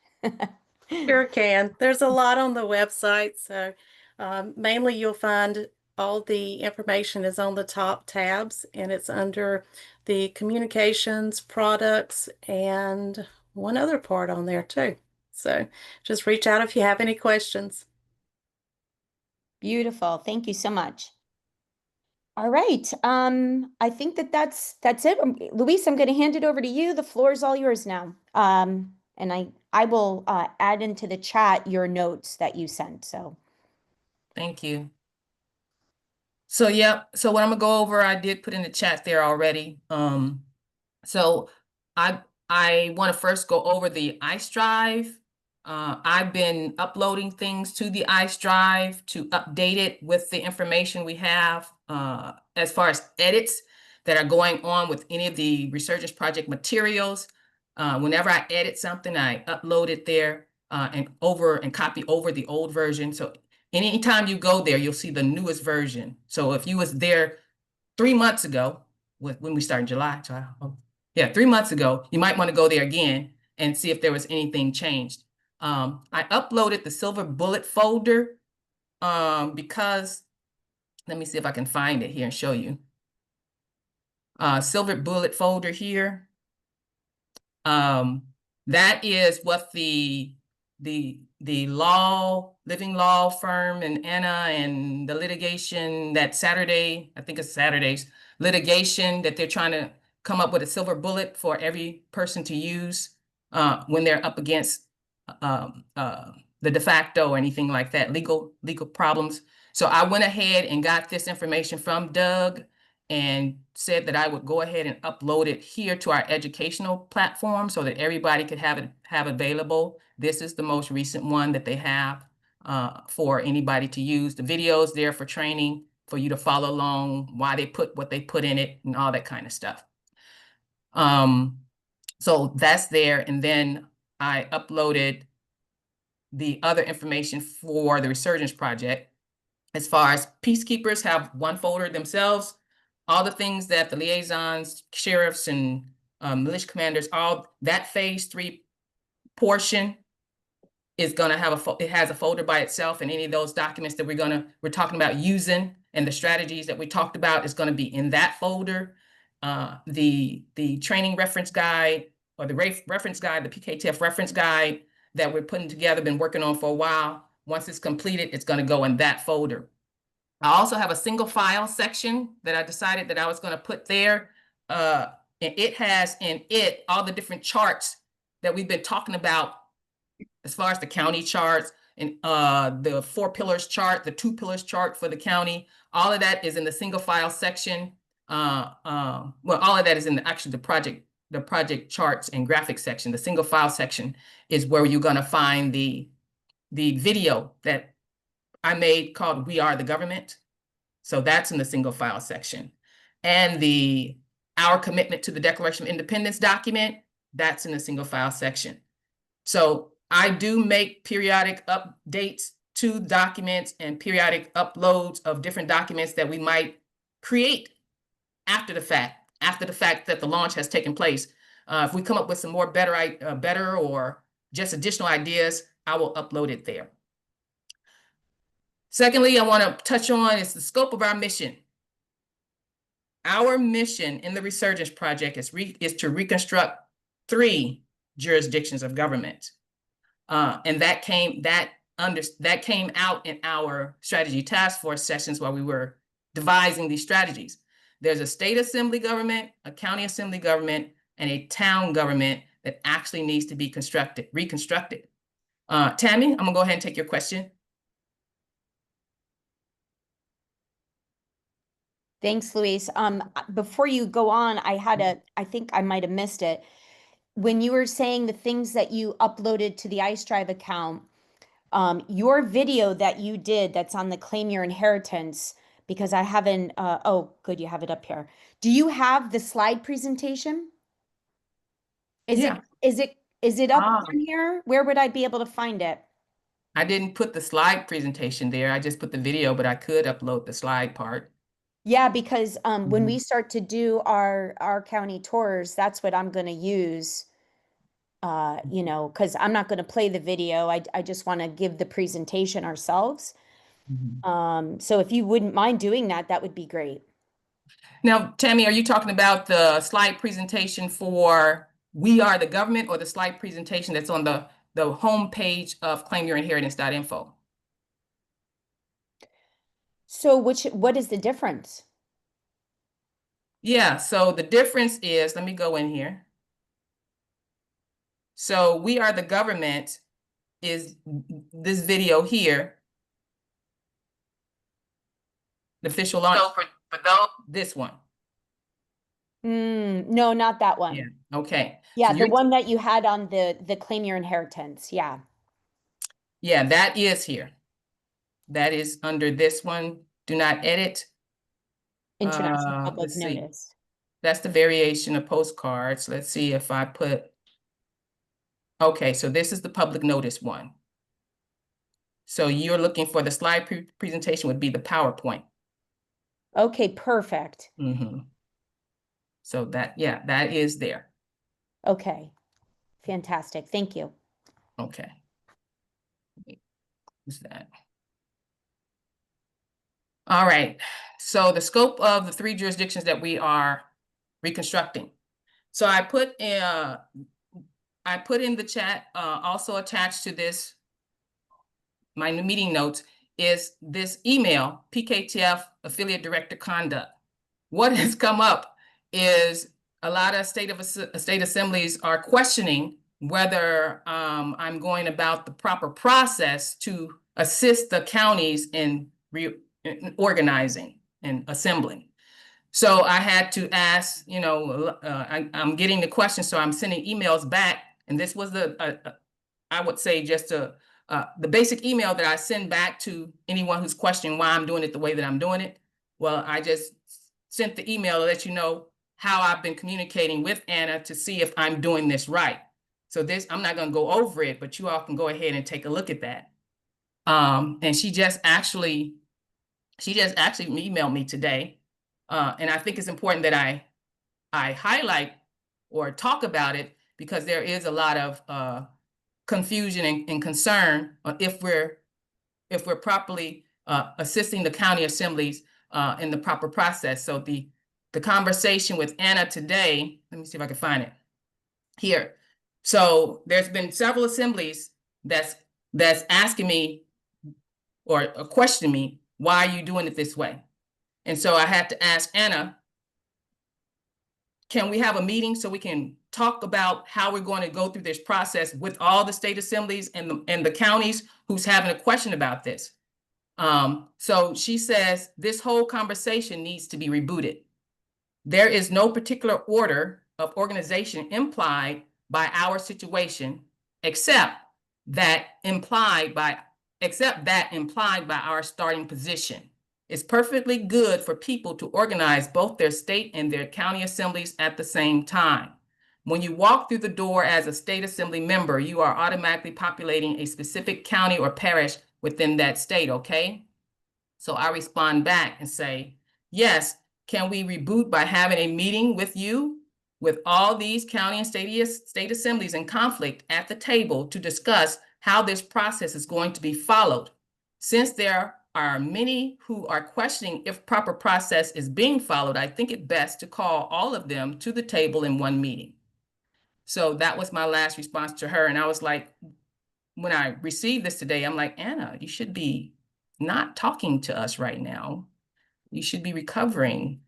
Sure can. There's a lot on the website. So mainly you'll find all the information is on the top tabs, and it's under the communications, products, and one other part on there too. So just reach out if you have any questions. Beautiful. Thank you so much. All right. I think that's it. Louise, I'm going to hand it over to you. The floor is all yours now. And I will add into the chat your notes that you sent. So Thank you. So yeah, so what I'm gonna go over, I did put in the chat there already. So I want to first go over the ICE Drive. I've been uploading things to the ICE Drive to update it with the information we have as far as edits that are going on with any of the Resurgence Project materials. Whenever I edit something, I upload it there and copy over the old version. So anytime you go there, you'll see the newest version. So if you was there 3 months ago, when we start in July, yeah, 3 months ago, you might want to go there again and see if there was anything changed. I uploaded the Silver Bullet folder because, let me see if I can find it here and show you. Silver Bullet folder here. That is what the living law firm and Anna and the litigation that Saturday, I think it's Saturday's litigation that they're trying to come up with a silver bullet for every person to use when they're up against the de facto or anything like that, legal problems. So I went ahead and got this information from Doug and said that I would go ahead and upload it here to our educational platform so that everybody could have it available. This is the most recent one that they have for anybody to use. The videos there for training, for you to follow along, why they put what they put in it and all that kind of stuff. So that's there. And then I uploaded the other information for the Resurgence Project. As far as peacekeepers have one folder themselves, all the things that the liaisons, sheriffs, and militia commanders, all that phase 3 portion is going to have it has a folder by itself, and any of those documents that we're talking about using and the strategies that we talked about is going to be in that folder. The training reference guide, or the reference guide, the PKTF reference guide that we're putting together, been working on for a while. Once it's completed, it's going to go in that folder. I also have a single file section that I decided that I was going to put there. And it has in it all the different charts that we've been talking about as far as the county charts and the 4 pillars chart, the 2 pillars chart for the county. All of that is in the single file section. Well, all of that is in the project charts and graphics section. The single file section is where you're going to find the video that I made called We Are the Government. So that's in the single file section. And our commitment to the Declaration of Independence document, that's in the single file section. So I do make periodic updates to documents and periodic uploads of different documents that we might create after the fact that the launch has taken place. If we come up with some more better or just additional ideas, I will upload it there. Secondly, I want to touch on is the scope of our mission. Our mission in the Resurgence Project is to reconstruct 3 jurisdictions of government. And that came out in our strategy task force sessions while we were devising these strategies. There's a state assembly government, a county assembly government, and a town government that actually needs to be reconstructed. Tammy, I'm gonna go ahead and take your question. Thanks, Louise. Before you go on, I think I might have missed it. When you were saying the things that you uploaded to the iStrive account, your video that you did that's on the Claim Your Inheritance, because I haven't, oh, good, you have it up here. Do you have the slide presentation? Is it up on here? Where would I be able to find it? I didn't put the slide presentation there. I just put the video, but I could upload the slide part. Yeah, because when we start to do our county tours, that's what I'm going to use. You know, because I'm not going to play the video. I just want to give the presentation ourselves. So if you wouldn't mind doing that, that would be great. Now, Tammy, are you talking about the slide presentation for We Are the Government, or the slide presentation that's on the homepage of claimyourinheritance.info? So what is the difference? Yeah, so the difference is, let me go in here. So We Are the Government is this video here. The official launch. So for those, this one. No, not that one. Yeah, okay. Yeah, So the one that you had on the Claim Your Inheritance. Yeah. Yeah, that is here. That is under this one. Do not edit. International Public let's see. Notice. That's the variation of postcards. Let's see if I put, okay, so this is the public notice one. So you're looking for the slide presentation would be the PowerPoint. Okay, perfect. So that, yeah, that is there. Okay, fantastic. Thank you. Okay. What's that? All right. So the scope of the 3 jurisdictions that we are reconstructing. So I put in the chat, also attached to this, my new meeting notes, is this email, PKTF Affiliate Director Conduct. What has come up is a lot of state assemblies are questioning whether I'm going about the proper process to assist the counties in organizing and assembling. So I had to ask, you know, I'm getting the question, so I'm sending emails back. And this was I would say just the basic email that I send back to anyone who's questioning why I'm doing it the way that I'm doing it. Well, I just sent the email to let you know how I've been communicating with Anna to see if I'm doing this right. So this, I'm not going to go over it, but you all can go ahead and take a look at that. And she just actually emailed me today. And I think it's important that I highlight or talk about it, because there is a lot of confusion and concern if we're properly assisting the county assemblies in the proper process. So the conversation with Anna today, let me see if I can find it here. So there's been several assemblies that's asking me or questioning me, why are you doing it this way? And so I had to ask Anna, can we have a meeting so we can talk about how we're going to go through this process with all the state assemblies and the counties who's having a question about this? So she says this whole conversation needs to be rebooted. There is no particular order of organization implied by our situation, except that implied by our starting position. It's perfectly good for people to organize both their state and their county assemblies at the same time. When you walk through the door as a state assembly member, you are automatically populating a specific county or parish within that state, okay? So I respond back and say, yes, can we reboot by having a meeting with you with all these county and state assemblies in conflict at the table to discuss how this process is going to be followed. Since there are many who are questioning if proper process is being followed, I think it best to call all of them to the table in one meeting. So that was my last response to her. And I was like, when I received this today, I'm like, Anna, you should be not talking to us right now. You should be recovering.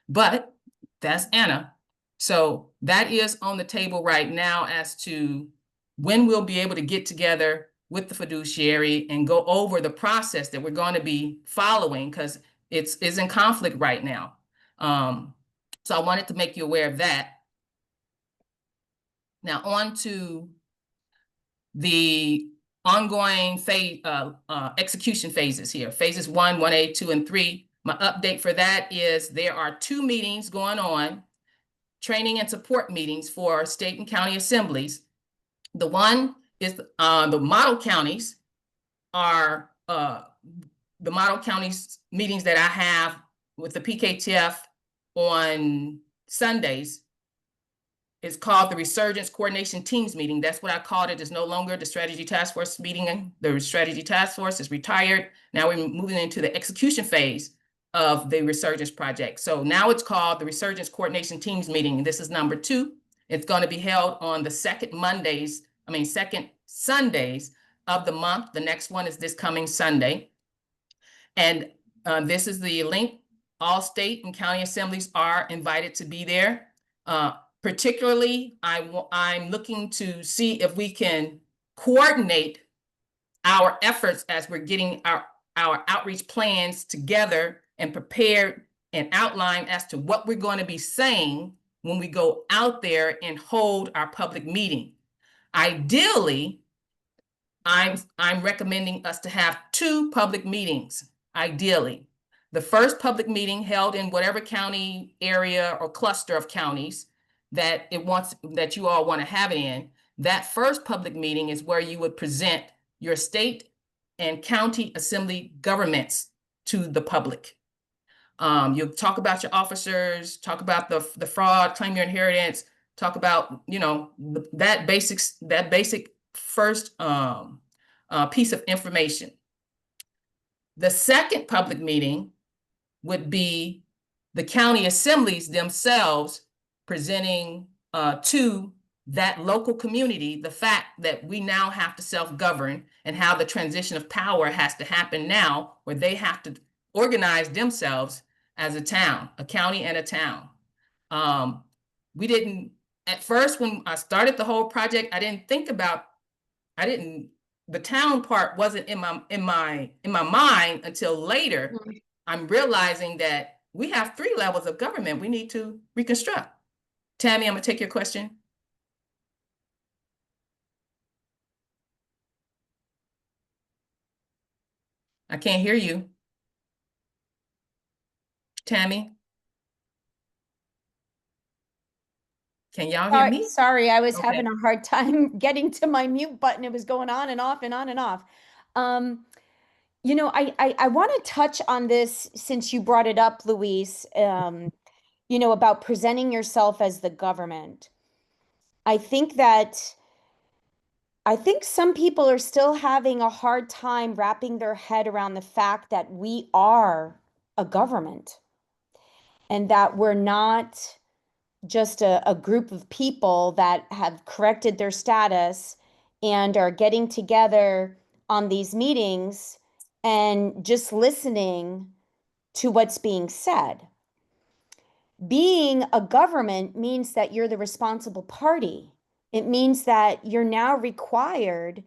But that's Anna. So that is on the table right now as to when we'll be able to get together with the fiduciary and go over the process that we're going to be following, because it's in conflict right now. So I wanted to make you aware of that. Now on to the ongoing phase, execution phases here. Phases 1, 1A, 2, and 3. My update for that is there are 2 meetings going on, training and support meetings for state and county assemblies. The one is the model counties are the model counties meetings that I have with the PKTF on Sundays. It's called the Resurgence Coordination Teams meeting. That's what I called it. It's no longer the Strategy Task Force meeting. The Strategy Task Force is retired. Now we're moving into the execution phase of the Resurgence project. So now it's called the Resurgence Coordination Teams meeting. This is number 2. It's going to be held on the second Sundays of the month. The next one is this coming Sunday. And this is the link. All state and county assemblies are invited to be there. Particularly, I'm looking to see if we can coordinate our efforts as we're getting our outreach plans together and prepared and outlined as to what we're going to be saying when we go out there and hold our public meeting. Ideally, I'm recommending us to have 2 public meetings, ideally. The first public meeting held in whatever county area or cluster of counties that you all want to have it in. That first public meeting is where you would present your state and county assembly governments to the public. You'll talk about your officers, talk about the fraud, claim your inheritance, talk about, that basic first piece of information. The second public meeting would be the county assemblies themselves presenting to that local community the fact that we now have to self-govern and how the transition of power has to happen now, where they have to organize themselves as a town, a county and a town. We didn't, at first when I started the whole project, the town part wasn't in my mind until later. Mm-hmm. I'm realizing that we have 3 levels of government we need to reconstruct. Tammy, I'm gonna take your question. I can't hear you. Tammy? Can y'all hear me? Sorry, I was having a hard time getting to my mute button. It was going on and off and on and off. I want to touch on this since you brought it up, Louise, about presenting yourself as the government. I think some people are still having a hard time wrapping their head around the fact that we are a government and that we're not just a group of people that have corrected their status and are getting together on these meetings and just listening to what's being said. Being a government means that you're the responsible party. It means that you're now required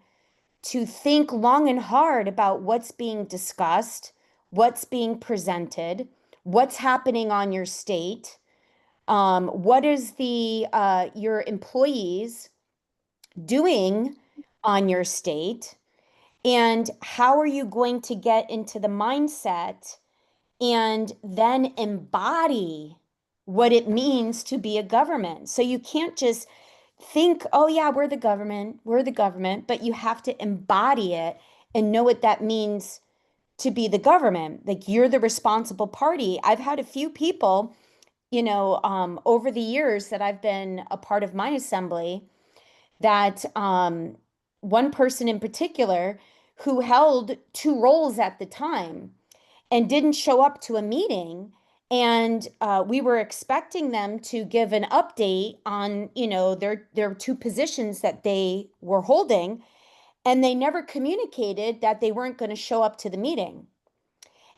to think long and hard about what's being discussed, what's being presented, what's happening on your state, what is your employees doing on your state, and how are you going to get into the mindset and then embody what it means to be a government. So you can't just think, oh yeah, we're the government, but you have to embody it and know what that means to be the government. Like, you're the responsible party. I've had a few people over the years that I've been a part of my assembly, that one person in particular who held two roles at the time and didn't show up to a meeting. And we were expecting them to give an update on, their two positions that they were holding. And they never communicated that they weren't going to show up to the meeting.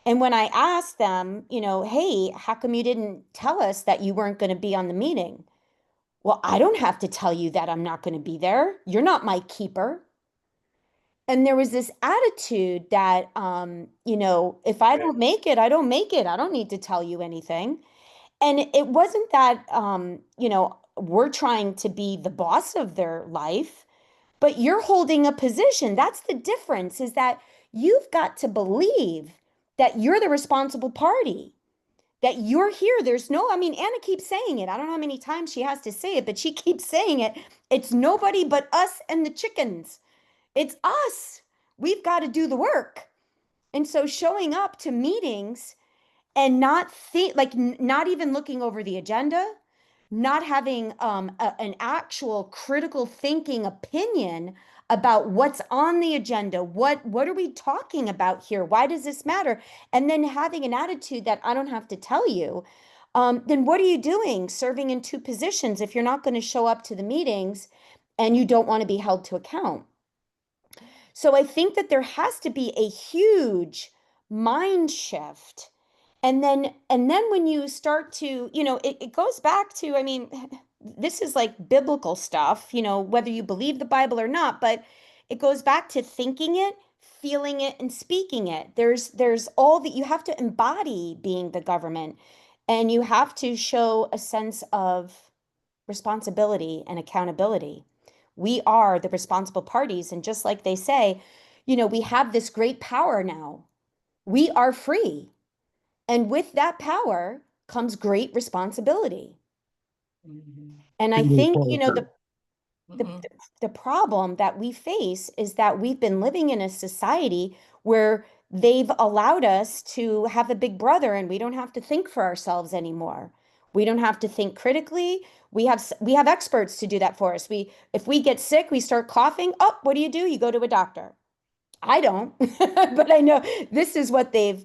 And when I asked them, hey, how come you didn't tell us that you weren't going to be on the meeting? Well, I don't have to tell you that I'm not going to be there. You're not my keeper. And there was this attitude that, if I don't make it, I don't make it. I don't need to tell you anything. And it wasn't that, we're trying to be the boss of their life, but you're holding a position. That's the difference, is that you've got to believe that you're the responsible party, that you're here. Anna keeps saying it. I don't know how many times she has to say it, but she keeps saying it. It's nobody but us and the chickens. It's us. We've got to do the work. And so showing up to meetings and not even looking over the agenda, not having an actual critical thinking opinion about what's on the agenda, what are we talking about here? Why does this matter? And then having an attitude that I don't have to tell you, then what are you doing serving in two positions if you're not going to show up to the meetings and you don't want to be held to account? So I think that there has to be a huge mind shift. And then when you start to, it goes back to, this is like biblical stuff, whether you believe the Bible or not, but it goes back to thinking it, feeling it, and speaking it. There's all that you have to embody being the government, and you have to show a sense of responsibility and accountability. We are the responsible parties. And just like they say, we have this great power now. We are free. And with that power comes great responsibility. And I think, the problem that we face is that we've been living in a society where they've allowed us to have a big brother, and we don't have to think for ourselves anymore. We don't have to think critically. We have experts to do that for us. If we get sick, we start coughing. Oh, what do? You go to a doctor. I don't, but I know this is what they've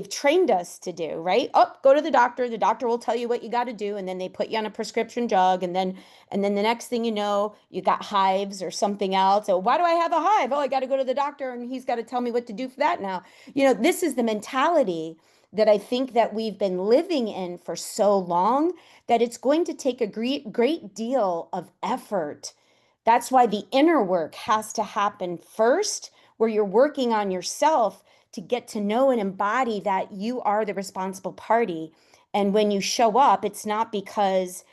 trained us to do, right? Oh, go to the doctor. The doctor will tell you what you got to do, and then they put you on a prescription drug, and then the next thing you know, you got hives or something else. So why do I have a hive? Oh, I got to go to the doctor, and he's got to tell me what to do for that now. This is the mentality that I think that we've been living in for so long that it's going to take a great deal of effort. That's why the inner work has to happen first, where you're working on yourself to get to know and embody that you are the responsible party. And when you show up, it's not because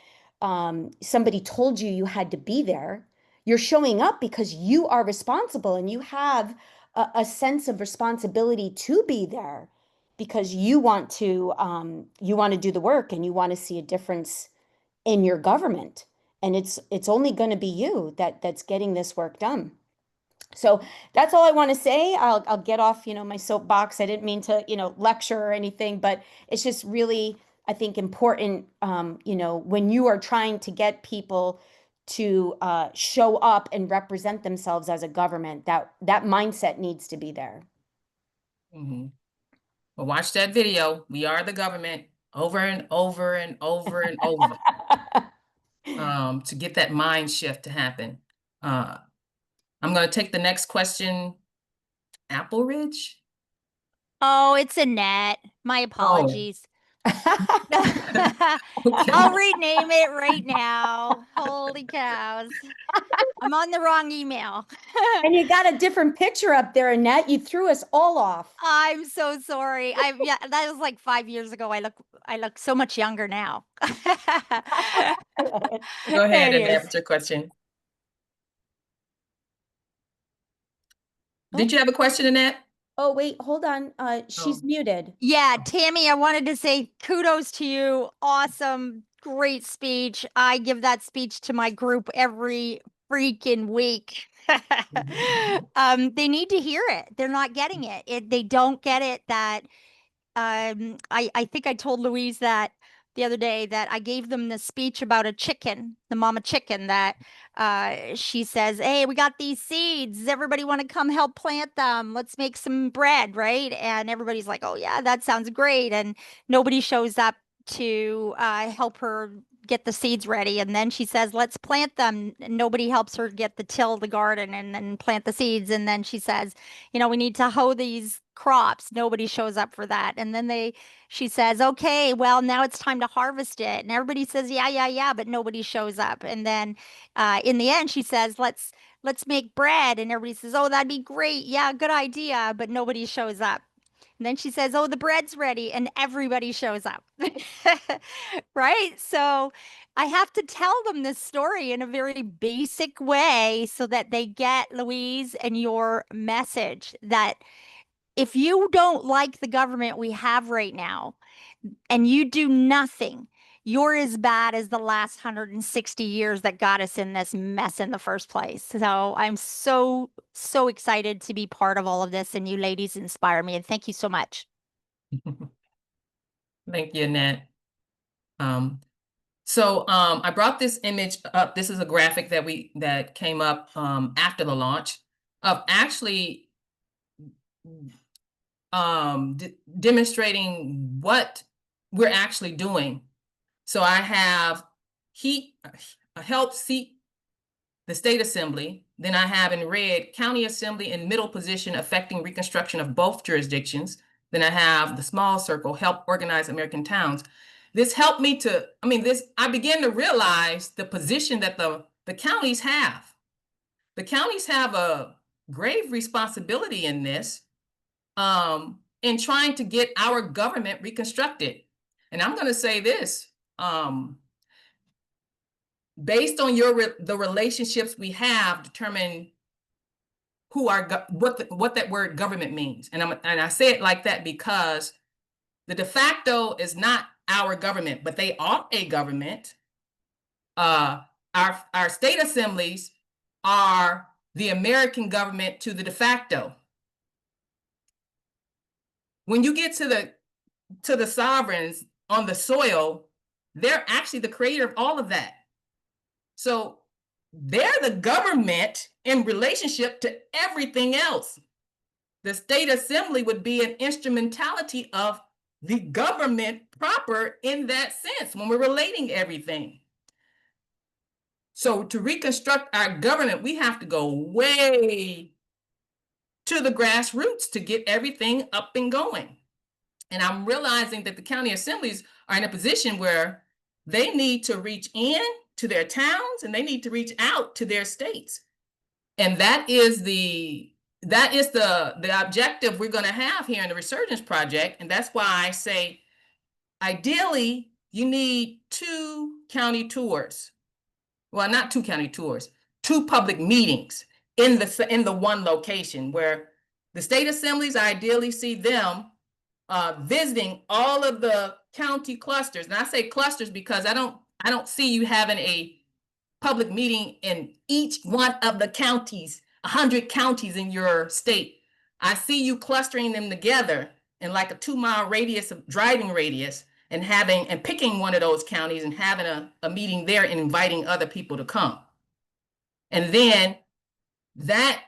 somebody told you had to be there. You're showing up because you are responsible, and you have a sense of responsibility to be there, because you want to do the work, and you want to see a difference in your government. And it's only going to be you that's getting this work done. So that's all I want to say. I'll get off, my soapbox. I didn't mean to, lecture or anything, but it's just really, I think, important, when you are trying to get people to show up and represent themselves as a government, that mindset needs to be there. Well, watch that video. We are the government, over and over and over and over, to get that mind shift to happen. I'm going to take the next question. Apple Ridge? Oh, it's Annette. My apologies. Okay. I'll rename it right now. Holy cows. I'm on the wrong email. And you got a different picture up there, Annette. You threw us all off. I'm so sorry. Yeah, that was like 5 years ago. I look so much younger now. Go ahead and answer your question. Did you have a question, Annette? Oh, wait, hold on. She's muted. Yeah, Tammy, I wanted to say kudos to you. Awesome. Great speech. I give that speech to my group every freaking week. They need to hear it. They're not getting it. They don't get it that I think I told Louise that the other day that I gave them the speech about a chicken, the mama chicken, that she says, hey, we got these seeds. Does everybody want to come help plant them? Let's make some bread, right? And everybody's like, oh, yeah, that sounds great. And nobody shows up to help her get the seeds ready. And then she says, let's plant them. And nobody helps her get till the garden and then plant the seeds. And then she says, you know, we need to hoe these crops. Nobody shows up for that. And then she says, okay, well, now it's time to harvest it. And everybody says, yeah, but nobody shows up. And then in the end, she says, let's make bread. And everybody says, oh, that'd be great. Yeah, good idea. But nobody shows up. And then she says, oh, the bread's ready. And everybody shows up. Right? So I have to tell them this story in a very basic way so that they get, Louise, and your message that if you don't like the government we have right now and you do nothing, you're as bad as the last 160 years that got us in this mess in the first place. So I'm so excited to be part of all of this, and you ladies inspire me. And thank you so much. Thank you, Annette. So I brought this image up. This is a graphic that came up after the launch of actually demonstrating what we're actually doing. So I have help seat the state assembly. Then I have in red county assembly in middle position affecting reconstruction of both jurisdictions. Then I have the small circle, help organize American towns. This helped me to, I began to realize the position that the counties have. The counties have a grave responsibility in this, in trying to get our government reconstructed. And I'm going to say this, based on the relationships we have, determine who what that word government means. And I say it like that because the de facto is not our government, but they are a government. Our state assemblies are the American government to the de facto. When you get to the sovereigns on the soil, they're actually the creator of all of that. So they're the government in relationship to everything else. The state assembly would be an instrumentality of the government proper in that sense when we're relating everything. So to reconstruct our government, we have to go way to the grassroots to get everything up and going. And I'm realizing that the county assemblies are in a position where they need to reach in to their towns and they need to reach out to their states. And that is the objective we're going to have here in the Resurgence Project. And that's why I say, ideally, you need 2 county tours. Well, not 2 county tours, 2 public meetings in the one location where the state assemblies, I ideally see them visiting all of the county clusters. And I say clusters because I don't see you having a public meeting in each one of the counties, 100 counties in your state. I see you clustering them together in like a 2-mile radius of driving radius and picking one of those counties and having a meeting there and inviting other people to come. And then that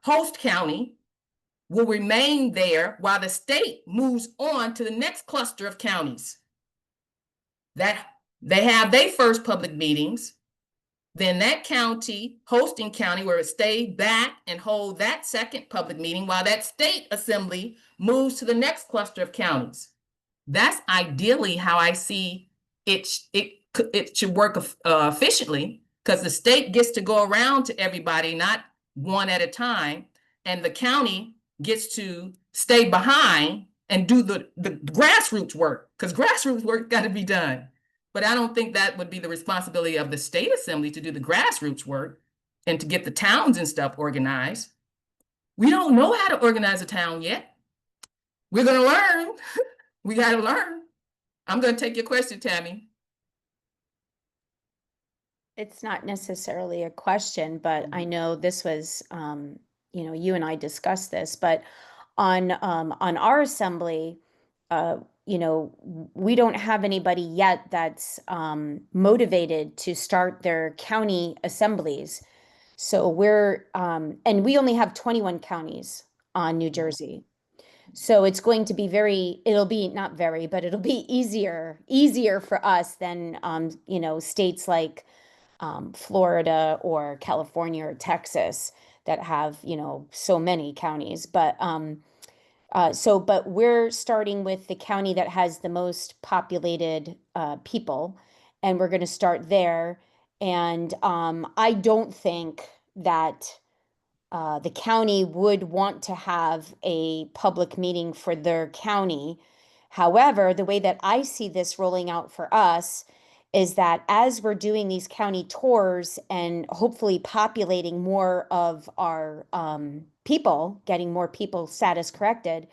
host county will remain there while the state moves on to the next cluster of counties. That they have their first public meetings, then that county, hosting county, will stay back and hold that second public meeting while that state assembly moves to the next cluster of counties. That's ideally how I see it should work efficiently, because the state gets to go around to everybody, not one at a time, and the county gets to stay behind and do the grassroots work, because grassroots work got to be done. But I don't think that would be the responsibility of the state assembly to do the grassroots work and to get the towns and stuff organized. We don't know how to organize a town yet. We're going to learn. We got to learn. I'm going to take your question, Tammy. It's not necessarily a question, but I know this was, you and I discussed this, but on our assembly, you know, we don't have anybody yet that's motivated to start their county assemblies. So we're, and we only have 21 counties on New Jersey. So it's going to be it'll be not very, but it'll be easier for us than, you know, states like Florida or California or Texas that have, you know, so many counties. But but we're starting with the county that has the most populated people, and we're going to start there. And I don't think that the county would want to have a public meeting for their county. However, the way that I see this rolling out for us is that as we're doing these county tours and hopefully populating more of our people, getting more people status corrected,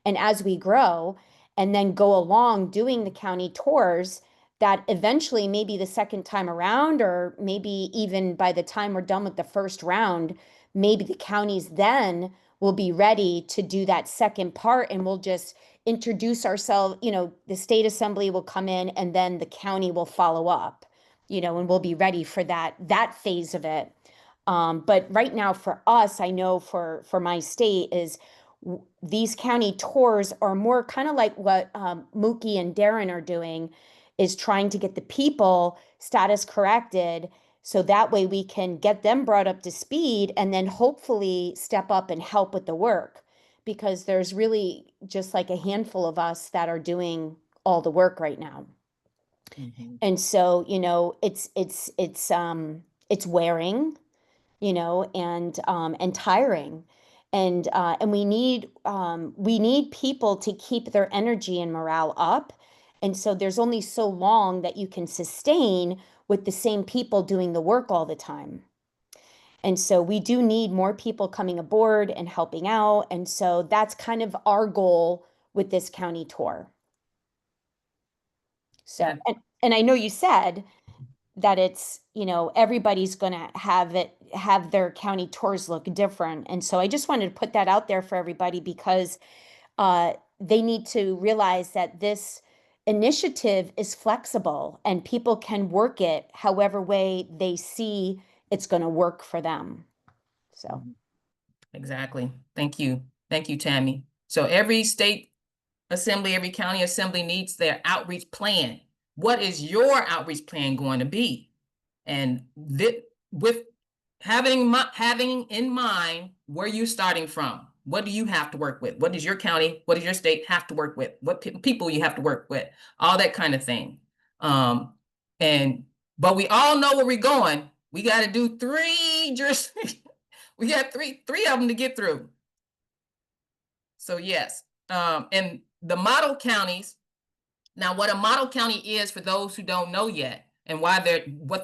and as we grow and then go along doing the county tours, that eventually maybe the second time around, or maybe even by the time we're done with the first round, maybe the counties then will be ready to do that second part, and we'll just introduce ourselves, you know, the state assembly will come in and then the county will follow up, you know, and we'll be ready for that phase of it. But right now for us, I know for my state is these county tours are more kind of like what Muki and Darren are doing, is trying to get the people status corrected, so that way we can get them brought up to speed and then hopefully step up and help with the work, because there's really just like a handful of us that are doing all the work right now. And so, you know, it's wearing, you know, and tiring. And we need people to keep their energy and morale up. And so there's only so long that you can sustain with the same people doing the work all the time. And so we do need more people coming aboard and helping out. And so that's kind of our goal with this county tour. So, Yeah. and I know you said that it's, you know, everybody's going to have their county tours look different. And so I just wanted to put that out there for everybody, because they need to realize that this initiative is flexible and people can work it however way they see it's going to work for them. So. Exactly. Thank you. Thank you, Tammy. So every state assembly, every county assembly needs their outreach plan. What is your outreach plan going to be? And with having in mind where you're starting from, what do you have to work with? What does your county, what does your state have to work with? What people you have to work with? All that kind of thing. But we all know where we're going. We got to do 3 jurisdictions. We got three of them to get through. So yes, and the model counties. Now, what a model county is, for those who don't know yet, and what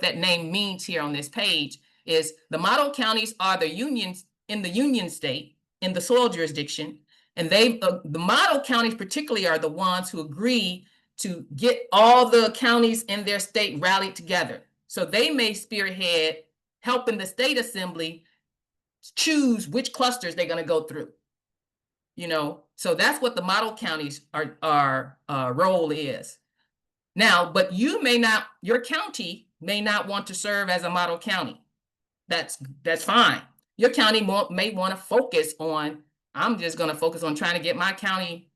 that name means here on this page, is the model counties are the unions in the union state, in the soil jurisdiction, and the model counties particularly are the ones who agree to get all the counties in their state rallied together. So they may spearhead helping the state assembly choose which clusters they're going to go through. You know, so that's what the model counties are role is. Now, but your county may not want to serve as a model county. That's fine. Your county may want to focus on, I'm just going to focus on trying to get my county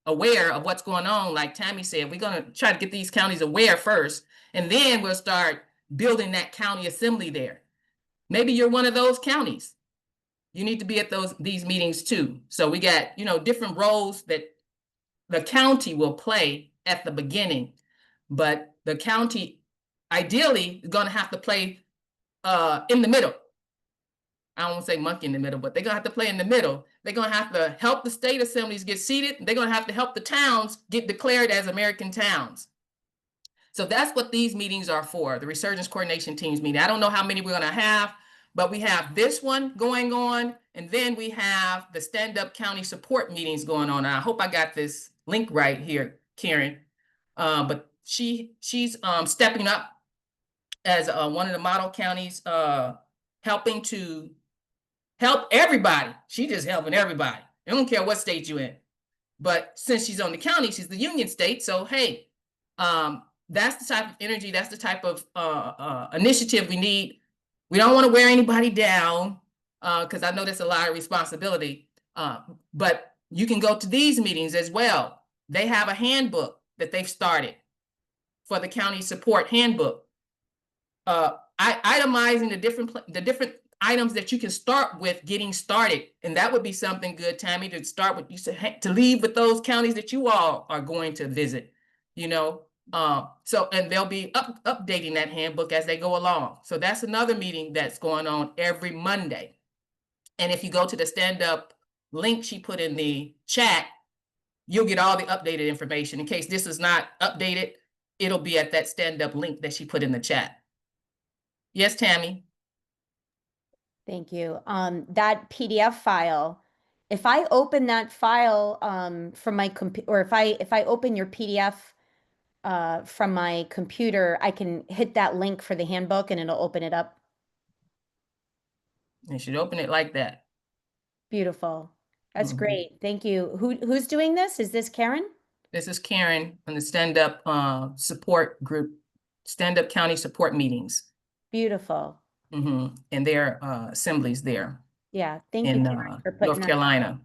aware of what's going on. Like Tammy said, we're going to try to get these counties aware first, and then we'll start building that county assembly there. Maybe you're one of those counties. You need to be at these meetings too. So we got, you know, different roles that the county will play at the beginning, but the county ideally is going to have to play in the middle. I don't want to say monkey in the middle, but they're going to have to play in the middle. They're going to have to help the state assemblies get seated. They're going to have to help the towns get declared as American towns. So that's what these meetings are for, the Resurgence Coordination Teams meeting. I don't know how many we're going to have, but we have this one going on, and then we have the stand-up county support meetings going on. I hope I got this link right here, Karen. But she's stepping up as one of the model counties, helping to help everybody. She's just helping everybody. I don't care what state you're in. But since she's on the county, she's the Union State. So, hey, that's the type of energy, that's the type of initiative we need. We don't want to wear anybody down because I know that's a lot of responsibility. But you can go to these meetings as well. They have a handbook that they've started for the county support handbook. Itemizing the different items that you can start with getting started. And that would be something good, Tammy, to start with. You said to leave with those counties that you all are going to visit, you know. So, and they'll be updating that handbook as they go along. So that's another meeting that's going on every Monday. And if you go to the stand-up link she put in the chat, you'll get all the updated information. In case this is not updated, it'll be at that stand-up link that she put in the chat. Yes, Tammy. Thank you. That PDF file, if I open that file from my computer, or if I open your PDF from my computer, I can hit that link for the handbook and it'll open it up. You should open it like that. Beautiful. That's great. Thank you. Who's doing this? Is this Karen? This is Karen on the stand-up support group, stand-up county support meetings. Beautiful. And their assemblies there. Yeah, thank you, in Karen, for putting North that Carolina.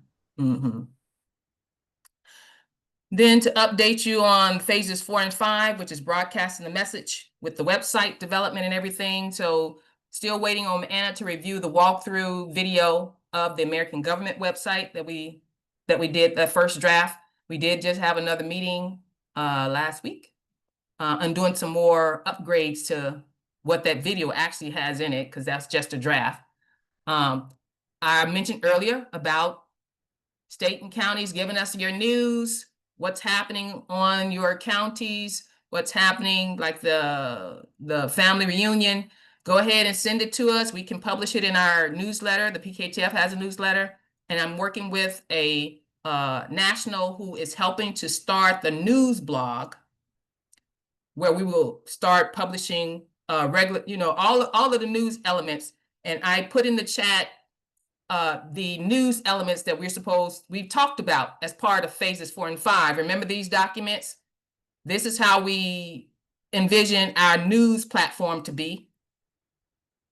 Then to update you on phases 4 and 5, which is broadcasting the message with the website development and everything. So still waiting on Anna to review the walkthrough video of the American government website that we did, the first draft. We did just have another meeting last week and doing some more upgrades to what that video actually has in it, because that's just a draft. I mentioned earlier about state and counties giving us your news, what's happening on your counties, what's happening, like the family reunion. Go ahead and send it to us. We can publish it in our newsletter. The PKTF has a newsletter, and I'm working with a national who is helping to start the news blog, where we will start publishing regular, all of the news elements. And I put in the chat the news elements that we've talked about as part of phases 4 and 5. Remember these documents? This is how we envision our news platform to be.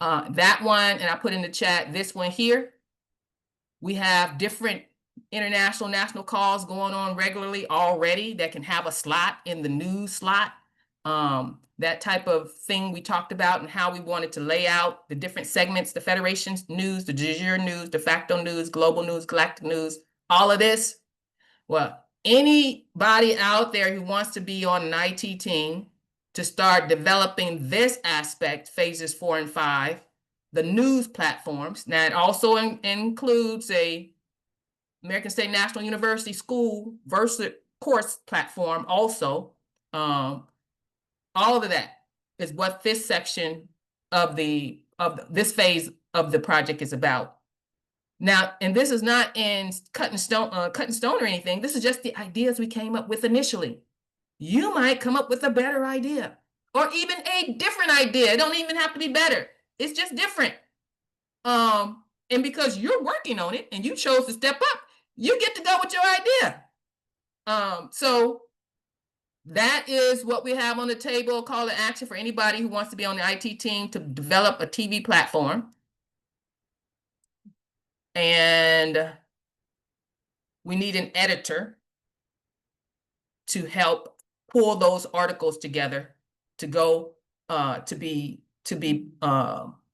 That one, and I put in the chat this one here. We have different international, national calls going on regularly already that can have a slot in the news slot. That type of thing we talked about, and how we wanted to lay out the different segments, the Federation's news, the de jure news, de facto news, global news, galactic news, all of this. Well, anybody out there who wants to be on an IT team to start developing this aspect, phases 4 and 5, the news platforms. Now, it also includes a American State National University School versus course platform also. All of that is what this section of this phase of the project is about. Now, and this is not in cutting stone or anything. This is just the ideas we came up with initially. You might come up with a better idea, or even a different idea. It don't even have to be better. It's just different. And because you're working on it and you chose to step up, you get to go with your idea. So that is what we have on the table. Call to action for anybody who wants to be on the IT team to develop a TV platform. And we need an editor to help pull those articles together to go to be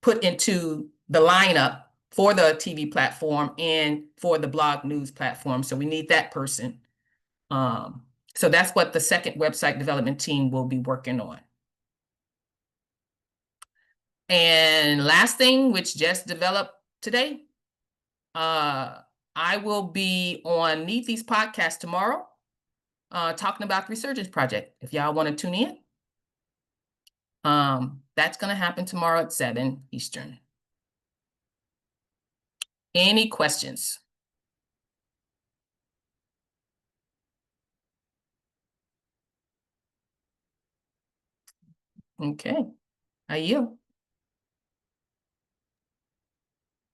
put into the lineup for the TV platform and for the blog news platform. So we need that person. So that's what the second website development team will be working on. And last thing, which just developed today, I will be on Neethy's podcast tomorrow, talking about the Resurgence project. If y'all want to tune in, that's going to happen tomorrow at 7 Eastern. Any questions? Okay, I yield.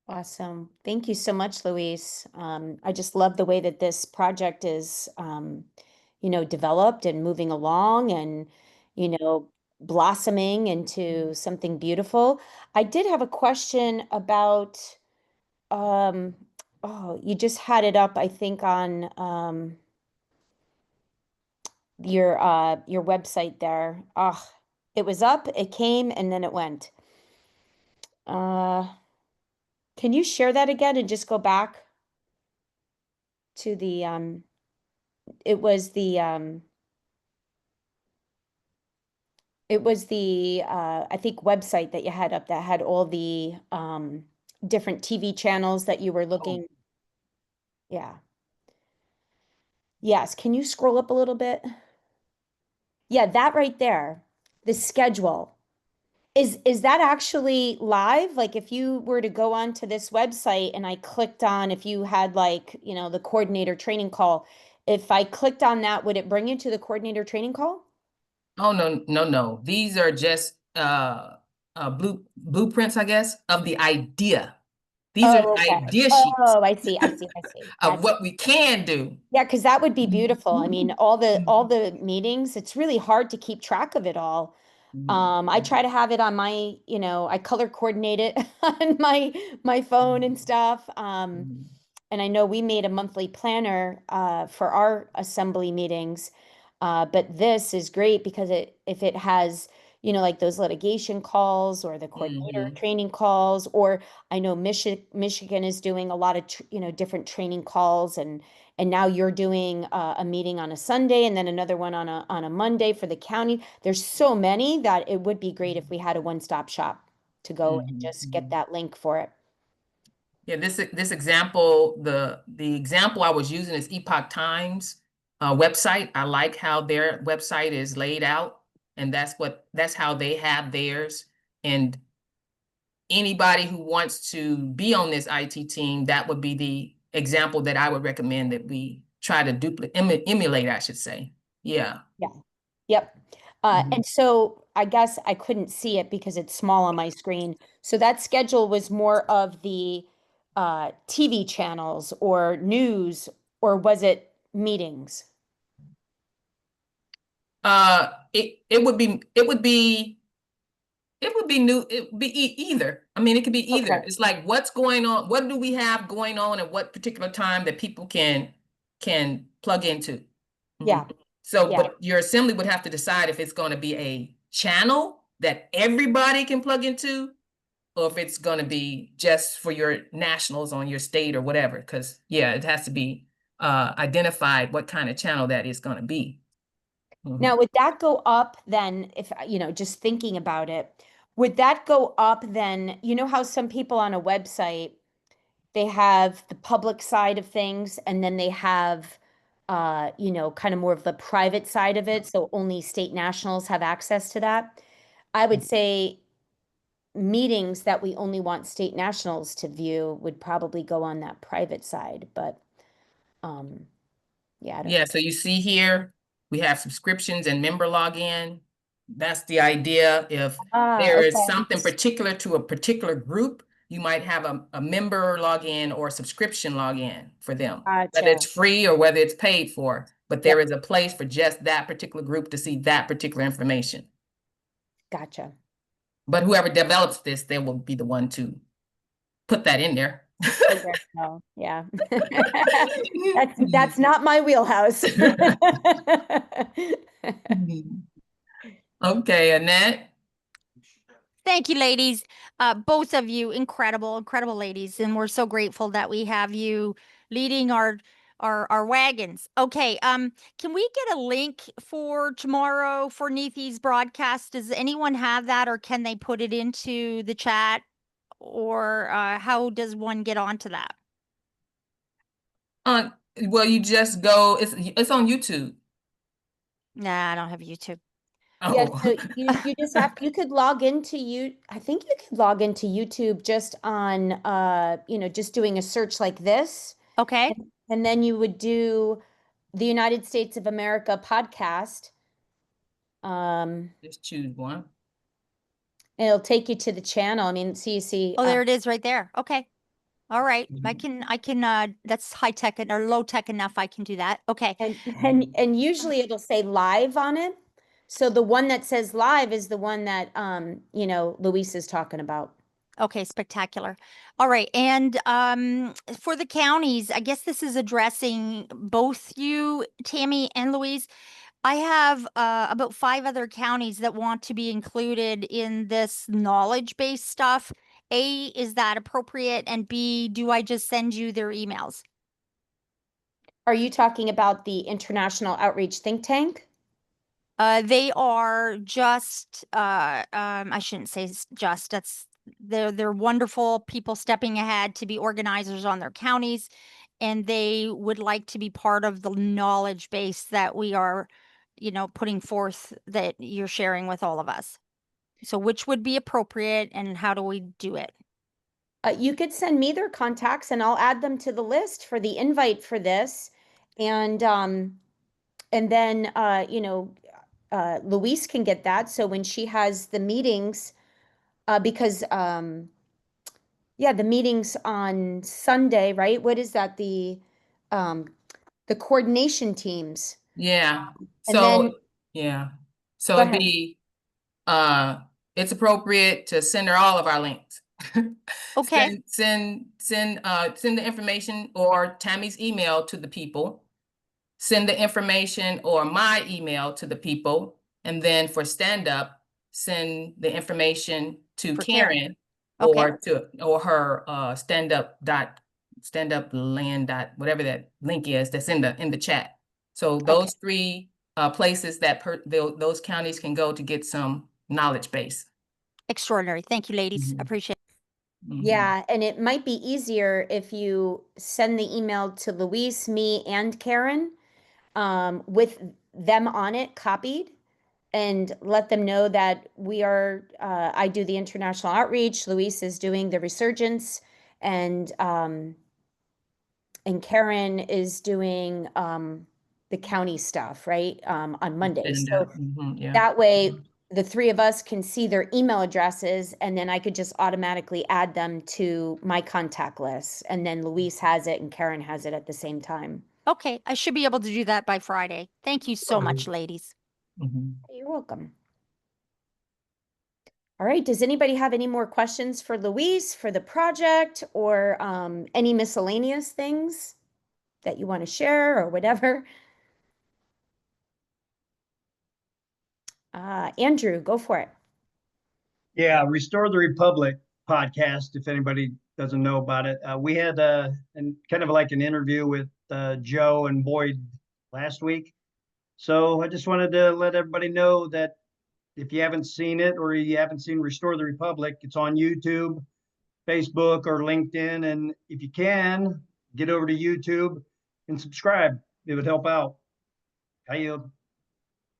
Awesome. Thank you so much, Louise. I just love the way that this project is, developed and moving along and, blossoming into something beautiful. I did have a question about, you just had it up, I think, on your website there. It was up, it came, and then it went. Can you share that again and just go back to the it was the I think website that you had up that had all the different TV channels that you were looking. Yeah. Yes, can you scroll up a little bit? Yeah, that right there. The schedule. Is that actually live? Like if you were to go onto this website and I clicked on, if you had like, the coordinator training call, if I clicked on that, would it bring you to the coordinator training call? Oh, no. These are just blueprints, I guess, of the idea. These are Okay. idea sheets Oh, I see. of Gotcha. what we can do. Yeah, because that would be beautiful. I mean, all the meetings, it's really hard to keep track of it all. I try to have it on my, I color coordinate it on my phone and stuff. And I know we made a monthly planner for our assembly meetings. But this is great because if it has, like those litigation calls or the coordinator training calls, or I know Michigan is doing a lot of, different training calls, and now you're doing a meeting on a Sunday and then another one on a Monday for the county. There's so many that it would be great if we had a one-stop shop to go and just get that link for it. Yeah, this example, the example I was using is Epoch Times website. I like how their website is laid out, and that's how they have theirs. And anybody who wants to be on this IT team, that would be the example that I would recommend that we try to emulate, I should say. Yeah. Yeah. Yep. And so I guess I couldn't see it because it's small on my screen. So that schedule was more of the TV channels or news, or was it meetings? It would be new. It would be either. I mean, it could be either. Okay. It's like, what's going on? What do we have going on at what particular time that people can plug into? Yeah. So, Yeah. but your assembly would have to decide if it's going to be a channel that everybody can plug into, or if it's going to be just for your nationals on your state or whatever. Because yeah, it has to be identified what kind of channel that is going to be. Now, would that go up then, if, just thinking about it, would that go up then, how some people on a website, they have the public side of things and then they have, kind of more of the private side of it. So only state nationals have access to that. I would say meetings that we only want state nationals to view would probably go on that private side, but, yeah. I don't know. So you see here, we have subscriptions and member login. That's the idea. If there is Okay. something particular to a particular group, you might have a member login or a subscription login for them, whether Gotcha. it's free or whether it's paid for. But there is a place for just that particular group to see that particular information. Gotcha. But whoever develops this, they will be the one to put that in there. Oh, yeah. That's not my wheelhouse. Okay, Annette. Thank you, ladies. Both of you, incredible ladies. And we're so grateful that we have you leading our wagons. Okay. Can we get a link for tomorrow for Neethy's broadcast? Does anyone have that, or can they put it into the chat, or how does one get onto that? Well, you just go, it's on YouTube. Nah, I don't have YouTube. Yeah, so you just you could log into I think you could log into YouTube just on just doing a search like this. Okay. And then you would do the United States of America podcast. Just choose one. And it'll take you to the channel. I mean, you see. Oh, there it is right there. Okay. All right. I can, that's high tech or low tech enough. I can do that. Okay. And usually it'll say live on it. So the one that says live is the one that, you know, Louise is talking about. Okay, spectacular. All right. And for the counties, I guess this is addressing both you, Tammy and Louise. I have about 5 other counties that want to be included in this knowledge-based stuff. A, is that appropriate? And B, do I just send you their emails? Are you talking about the International Outreach Think Tank? They are just, I shouldn't say just, they're wonderful people stepping ahead to be organizers on their counties, and they would like to be part of the knowledge base that we are, you know, putting forth that you're sharing with all of us. So which would be appropriate and how do we do it? You could send me their contacts and I'll add them to the list for the invite for this. And then, you know, Louise can get that. So when she has the meetings, because, yeah, the meetings on Sunday, right? What is that? The coordination teams. Yeah. And So, then, yeah. Go So ahead. it's appropriate to send her all of our links. Okay. Send the information or Tammy's email to the people. Send the information or my email to the people. And then for stand up, send the information to For Karen. Karen Okay. or her stand up land whatever that link is that's in the chat. So those 3 places that those counties can go to get some knowledge base. Extraordinary. Thank you, ladies. Mhm. Appreciate it. Yeah, and it might be easier if you send the email to Louise, me, and Karen, with them on it copied, and let them know that we are, I do the international outreach, Louise is doing the Resurgence, and Karen is doing the county stuff, right, on Mondays. Stand So up. Yeah. that way, the 3 of us can see their email addresses, and then I could just automatically add them to my contact list. And then Louise has it and Karen has it at the same time. Okay. I should be able to do that by Friday. Thank you so much, ladies. You're welcome. All right. Does anybody have any more questions for Louise for the project, or any miscellaneous things that you want to share or whatever? Andrew, go for it. Yeah, Restore the Republic podcast, if anybody doesn't know about it. We had kind of like an interview with Joe and Boyd last week. So I just wanted to let everybody know that if you haven't seen it or you haven't seen Restore the Republic, it's on YouTube, Facebook, or LinkedIn. And if you can, get over to YouTube and subscribe. It would help out. I yield.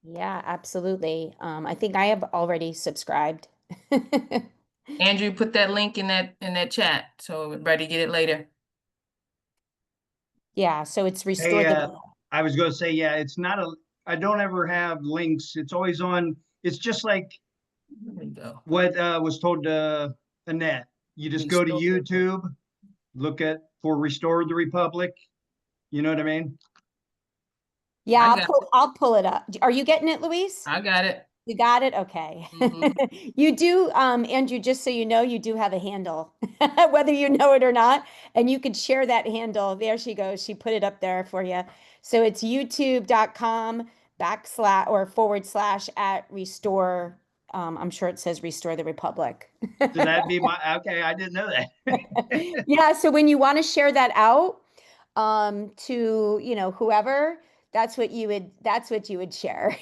Yeah, absolutely. I think I have already subscribed. Andrew, put that link in that chat so everybody get it later. Yeah, so it's Restore the. I was going to say, yeah, it's not I don't ever have links. It's always on. It's just like There we go. what was told to Annette. You just go to YouTube, look for Restore the Republic. You know what I mean? Yeah, I'll pull it up. Are you getting it, Louise? I got it. You got it? Okay. You do, Andrew, just so you know, you do have a handle, whether you know it or not. And you could share that handle. There she goes. She put it up there for you. So it's youtube.com// at restore. I'm sure it says Restore the Republic. So that'd be okay. I didn't know that. Yeah. So when you want to share that out to, you know, whoever, that's what you would share.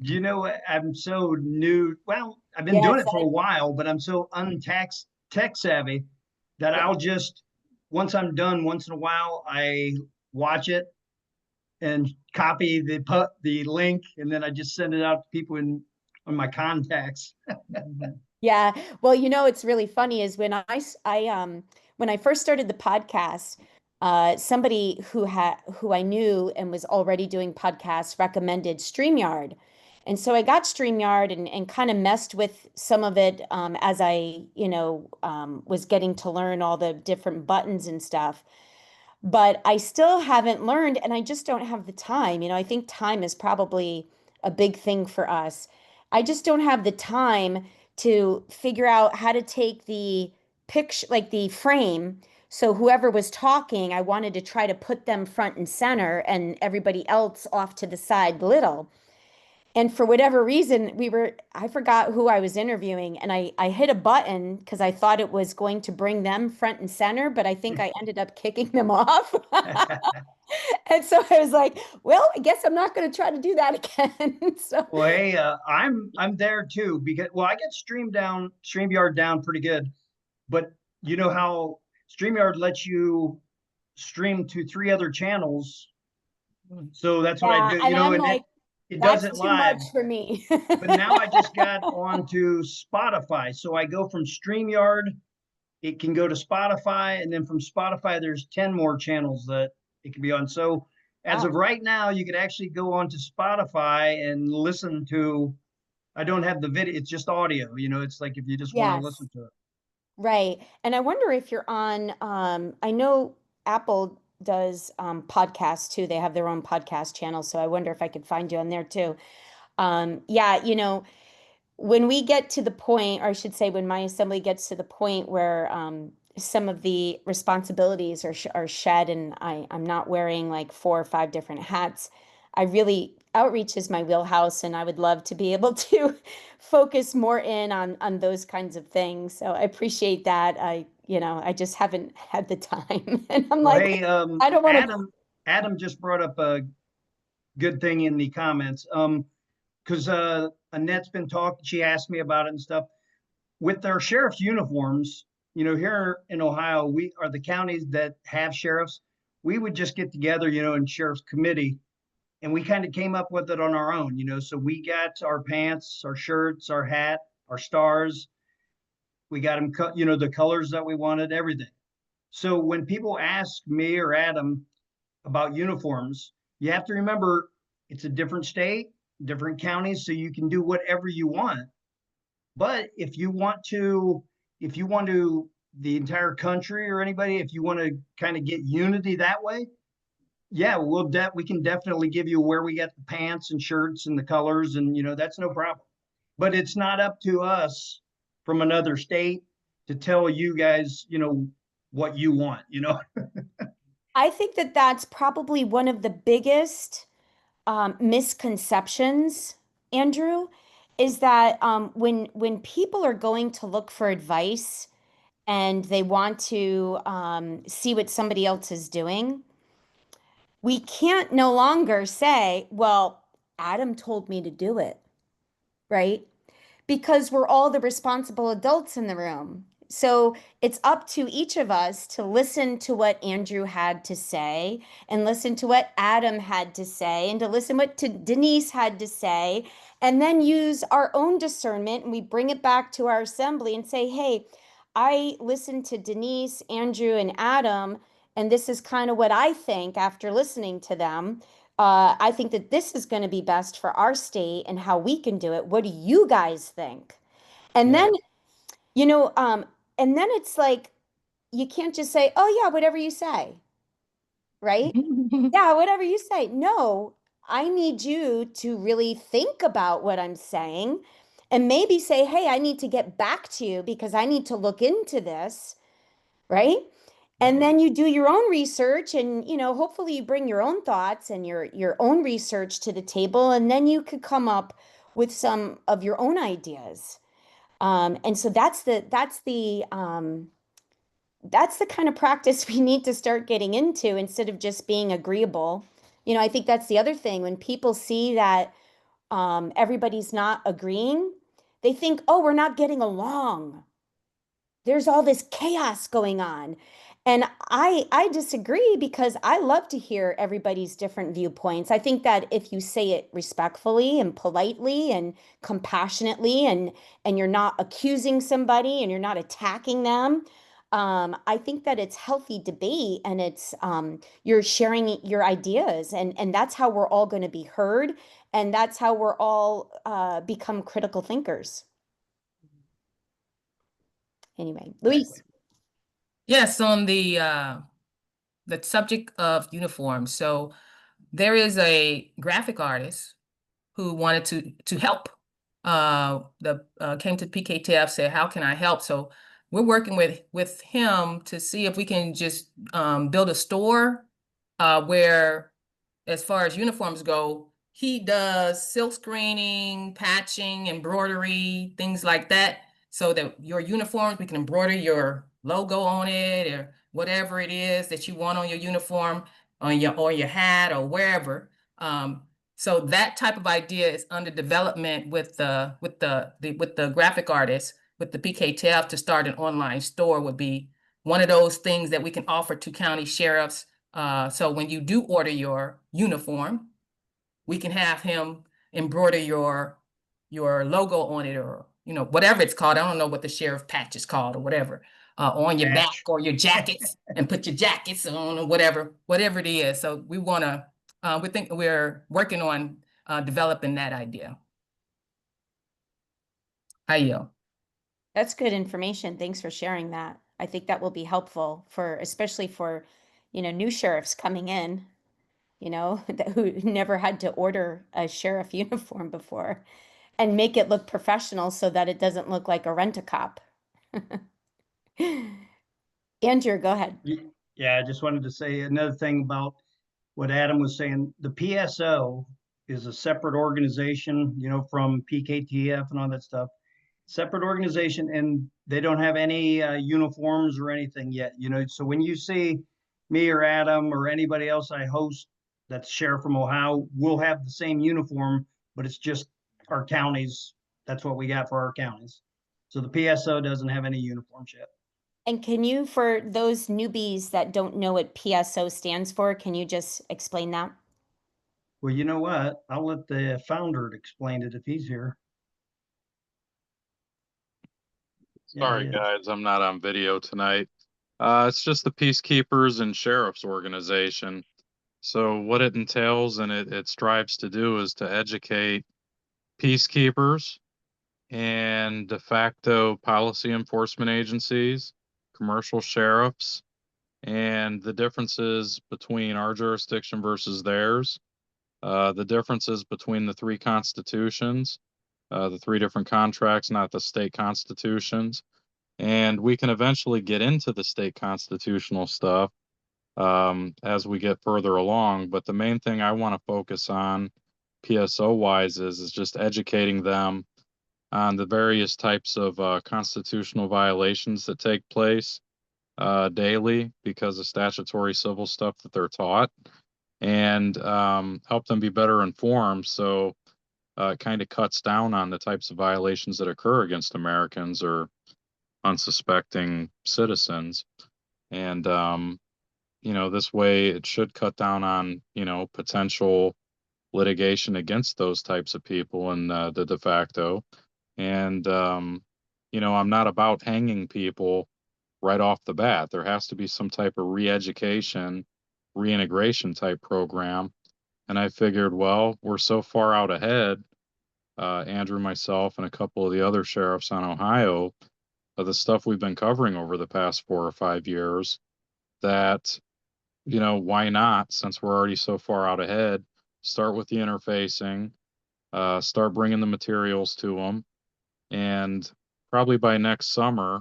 You know what? I'm so new. Well, I've been doing it for a while, but I'm so tech savvy that I'll just, once I'm done, once in a while, I watch it and copy the link, and then I just send it out to people on my contacts. Yeah. Well, you know, it's really funny is when I first started the podcast, somebody who I knew and was already doing podcasts recommended StreamYard. And so I got StreamYard and kind of messed with some of it as I, was getting to learn all the different buttons and stuff. But I still haven't learned, and I just don't have the time. I think time is probably a big thing for us. I just don't have the time to figure out how to take the picture, like the frame. So whoever was talking, I wanted to try to put them front and center and everybody else off to the side little. And for whatever reason, I forgot who I was interviewing, and I hit a button because I thought it was going to bring them front and center, but I think I ended up kicking them off. And so I was like, well, I guess I'm not going to try to do that again. So Well, hey, I'm there too because I get StreamYard down pretty good, but you know how StreamYard lets you stream to 3 other channels. So that's what I do, and I'm and like, it that's does it too live. much for me. But now I just got onto Spotify. So I go from StreamYard, it can go to Spotify, and then from Spotify, there's 10 more channels that it can be on. So as of right now, you could actually go onto Spotify and listen to, I don't have the video, it's just audio, it's like if you just want to listen to it. Right. And I wonder if you're on, I know Apple does podcasts too. They have their own podcast channel. So I wonder if I could find you on there too. Yeah, when we get to the point, or I should say, when my assembly gets to the point where some of the responsibilities are shed and I'm not wearing like 4 or 5 different hats, outreach is my wheelhouse, and I would love to be able to focus more in on those kinds of things. So I appreciate that. I just haven't had the time. And I'm like, hey, I don't want to. Adam just brought up a good thing in the comments. Because Annette's been talking, she asked me about it and stuff. With their sheriff's uniforms, here in Ohio, we are the counties that have sheriffs. We would just get together, in sheriff's committee, and we kind of came up with it on our own, So we got our pants, our shirts, our hat, our stars. We got them, the colors that we wanted, everything. So when people ask me or Adam about uniforms, you have to remember it's a different state, different counties, so you can do whatever you want. But if you want to, the entire country or anybody, if you want to kind of get unity that way, yeah, we can definitely give you where we get the pants and shirts and the colors, and that's no problem. But it's not up to us from another state to tell you guys, what you want, I think that that's probably one of the biggest misconceptions, Andrew, is that when people are going to look for advice and they want to see what somebody else is doing, we can't no longer say, well, Adam told me to do it, right? Because we're all the responsible adults in the room. So it's up to each of us to listen to what Andrew had to say, and listen to what Adam had to say, and to listen what Denise had to say, and then use our own discernment, and we bring it back to our assembly and say, hey, I listened to Denise, Andrew, and Adam, and this is kind of what I think after listening to them. I think that this is going to be best for our state and how we can do it. What do you guys think? And then, and then it's like, you can't just say, oh yeah, whatever you say, right? Yeah, whatever you say. No, I need you to really think about what I'm saying and maybe say, hey, I need to get back to you because I need to look into this, right? And then you do your own research, and hopefully you bring your own thoughts and your own research to the table, and then you could come up with some of your own ideas. And so that's the kind of practice we need to start getting into instead of just being agreeable. I think that's the other thing. When people see that everybody's not agreeing, they think, oh, we're not getting along. There's all this chaos going on. And I disagree, because I love to hear everybody's different viewpoints. I think that if you say it respectfully and politely and compassionately, and you're not accusing somebody and you're not attacking them, I think that it's healthy debate, and it's you're sharing your ideas, and that's how we're all going to be heard, And that's how we're all become critical thinkers. Anyway, Louise. Yes, on the subject of uniforms. So there is a graphic artist who wanted to help. Came to PKTF, said, how can I help? So we're working with him to see if we can just build a store where, as far as uniforms go, he does silk screening, patching, embroidery, things like that, so that your uniforms, we can embroider your logo on it or whatever it is that you want on your uniform, on your hat or wherever. So that type of idea is under development with the graphic artist, with the PKTF. To start an online store would be one of those things that we can offer to county sheriffs. So when you do order your uniform, we can have him embroider your logo on it, or whatever it's called. I don't know what the sheriff patch is called or whatever, on your back or your jackets, and put your jackets on, or whatever it is. So we want to. We think we're working on developing that idea. I yield. That's good information. Thanks for sharing that. I think that will be helpful especially for, new sheriffs coming in, who never had to order a sheriff uniform before, and make it look professional so that it doesn't look like a rent-a-cop. Andrew, go ahead. Yeah, I just wanted to say another thing about what Adam was saying. The PSO is a separate organization, from PKTF and all that stuff. Separate organization, and they don't have any uniforms or anything yet. So when you see me or Adam or anybody else I host that's sheriff from Ohio, we'll have the same uniform, but it's just our counties. That's what we got for our counties. So the PSO doesn't have any uniforms yet. And can you, for those newbies that don't know what PSO stands for, can you just explain that? Well, you know what? I'll let the founder explain it if he's here. Sorry, guys, I'm not on video tonight. It's just the Peacekeepers and Sheriffs organization. So what it entails and it strives to do is to educate peacekeepers and de facto policy enforcement agencies, commercial sheriffs, and the differences between our jurisdiction versus theirs, the differences between the three constitutions, the three different contracts, not the state constitutions. And we can eventually get into the state constitutional stuff as we get further along. But the main thing I want to focus on PSO wise is just educating them on the various types of constitutional violations that take place daily because of statutory civil stuff that they're taught, and help them be better informed. So it kind of cuts down on the types of violations that occur against Americans or unsuspecting citizens. And, this way it should cut down on, potential litigation against those types of people and the de facto. And, I'm not about hanging people right off the bat. There has to be some type of re-education, reintegration type program. And I figured, well, we're so far out ahead, Andrew, myself, and a couple of the other sheriffs on Ohio, of the stuff we've been covering over the past 4 or 5 years, that, why not, since we're already so far out ahead, start with the interfacing, start bringing the materials to them. And probably by next summer,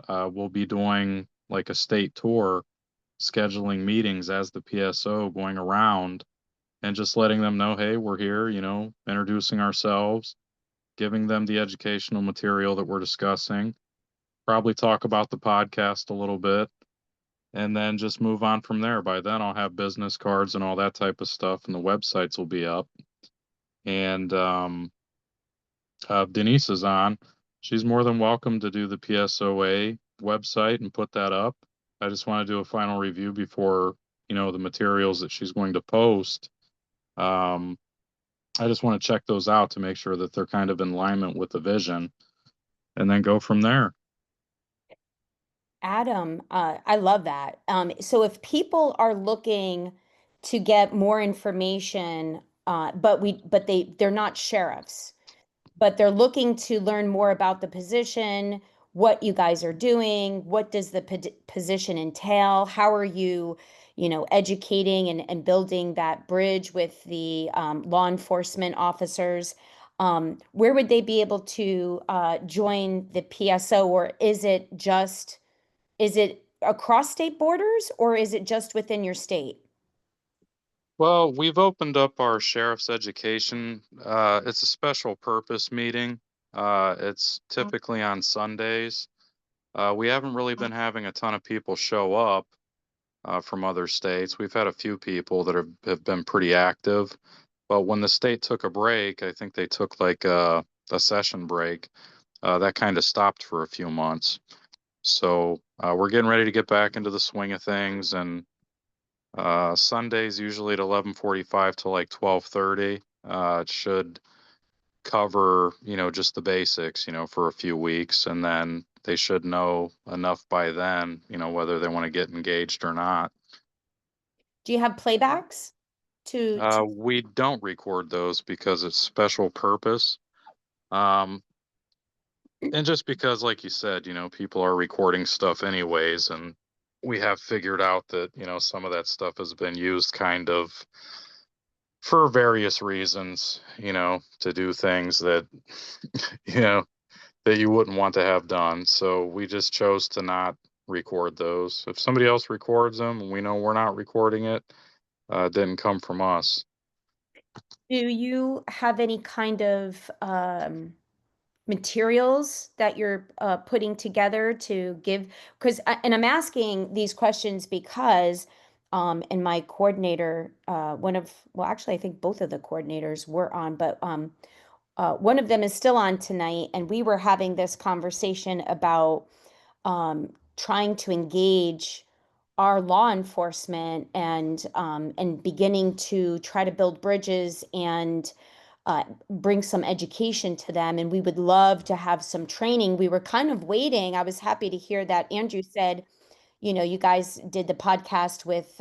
we'll be doing like a state tour, scheduling meetings as the PSO, going around and just letting them know, hey, we're here, introducing ourselves, giving them the educational material that we're discussing, probably talk about the podcast a little bit, and then just move on from there. By then I'll have business cards and all that type of stuff, and the websites will be up. And Denise is on. She's more than welcome to do the PSOA website and put that up. I just want to do a final review before, the materials that she's going to post. I just want to check those out to make sure that they're kind of in alignment with the vision, and then go from there. Adam, I love that. So if people are looking to get more information but they're not sheriffs, but they're looking to learn more about the position, what you guys are doing, what does the position entail, how are you, educating and building that bridge with the law enforcement officers. Where would they be able to join the PSO, or is it across state borders, or is it just within your state? Well, we've opened up our sheriff's education. It's a special purpose meeting. It's typically on Sundays. We haven't really been having a ton of people show up from other states. We've had a few people that have been pretty active, but when the state took a break, I think they took like a session break, that kind of stopped for a few months. So we're getting ready to get back into the swing of things, and Sundays usually at 11:45 to like 12:30. It should cover, just the basics, for a few weeks, and then they should know enough by then, whether they want to get engaged or not. Do you have playbacks We don't record those because it's special purpose. And just because, like you said, people are recording stuff anyways, and we have figured out that, some of that stuff has been used kind of for various reasons, to do things that, that you wouldn't want to have done. So we just chose to not record those. If somebody else records them and we know we're not recording it, it didn't come from us. Do you have any kind of materials that you're putting together to give? And I'm asking these questions because, and my coordinator, actually, I think both of the coordinators were on, but one of them is still on tonight, and we were having this conversation about trying to engage our law enforcement and beginning to try to build bridges and bring some education to them. And we would love to have some training. We were kind of waiting. I was happy to hear that Andrew said, you guys did the podcast with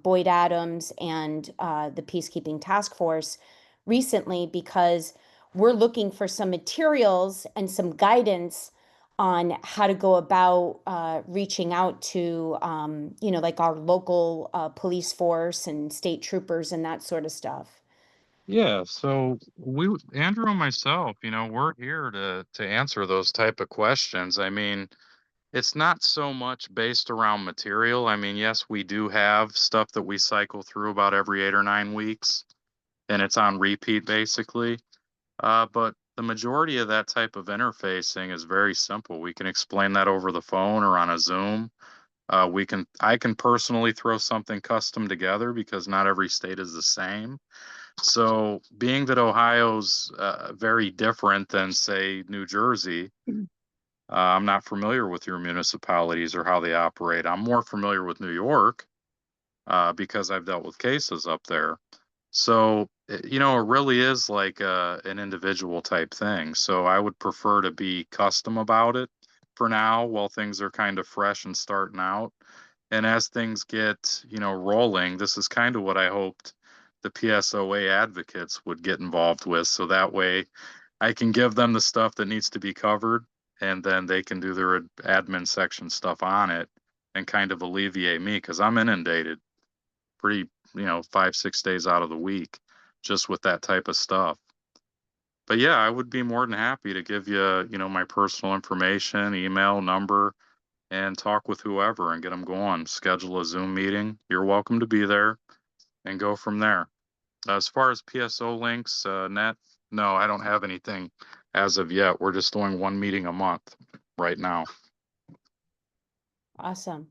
Boyd Adams and the Peacekeeping Task Force recently, because we're looking for some materials and some guidance on how to go about reaching out to, like our local police force and state troopers and that sort of stuff. Yeah, so Andrew and myself, we're here to answer those type of questions. I mean, it's not so much based around material. I mean, yes, we do have stuff that we cycle through about every 8 or 9 weeks, and it's on repeat basically. But the majority of that type of interfacing is very simple. We can explain that over the phone or on a Zoom. I can personally throw something custom together because not every state is the same. So being that Ohio's very different than, say, New Jersey, I'm not familiar with your municipalities or how they operate. I'm more familiar with New York because I've dealt with cases up there. So, it really is like an individual type thing. So I would prefer to be custom about it for now while things are kind of fresh and starting out. And as things get, rolling, this is kind of what I hoped the PSOA advocates would get involved with. So that way I can give them the stuff that needs to be covered, and then they can do their admin section stuff on it and kind of alleviate me, because I'm inundated pretty, 5-6 days out of the week just with that type of stuff. But yeah, I would be more than happy to give you, my personal information, email, number, and talk with whoever and get them going. Schedule a Zoom meeting. You're welcome to be there and go from there. As far as PSO links, net, no, I don't have anything as of yet. We're just doing one meeting a month right now. Awesome.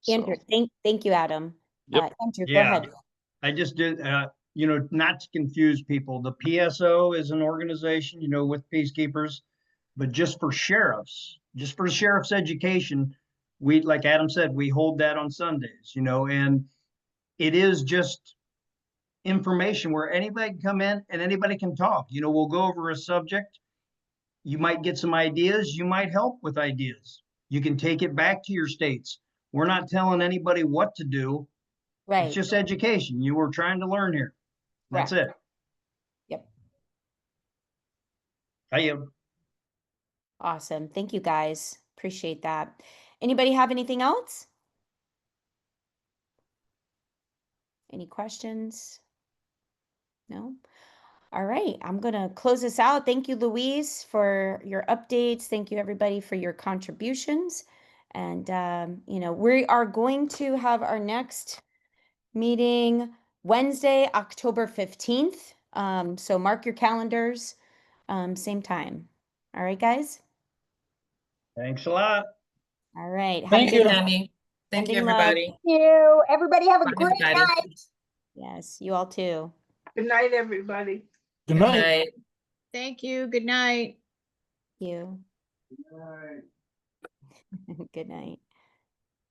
Andrew, thank you, Adam. Yep. Andrew, go ahead. I just did, not to confuse people, the PSO is an organization, with peacekeepers, but just for sheriffs education, we, like Adam said, we hold that on Sundays, and it is just information where anybody can come in and anybody can talk. We'll go over a subject. You might get some ideas. You might help with ideas. You can take it back to your states. We're not telling anybody what to do. Right. It's just education. You were trying to learn here. That's it. I am. Awesome. Thank you guys. Appreciate that. Anybody have anything else? Any questions? No? All right. I'm going to close this out. Thank you, Louise, for your updates. Thank you, everybody, for your contributions. And, we are going to have our next meeting Wednesday, October 15th. So mark your calendars, same time. All right, guys? Thanks a lot. All right. Have Thank a you, good Andy. Thank you, Sending love. everybody. Thank you. Everybody have a Bye, great everybody. night. Yes, you all too. Good night, everybody. Good night. night. Thank you. Good night. You. Good night.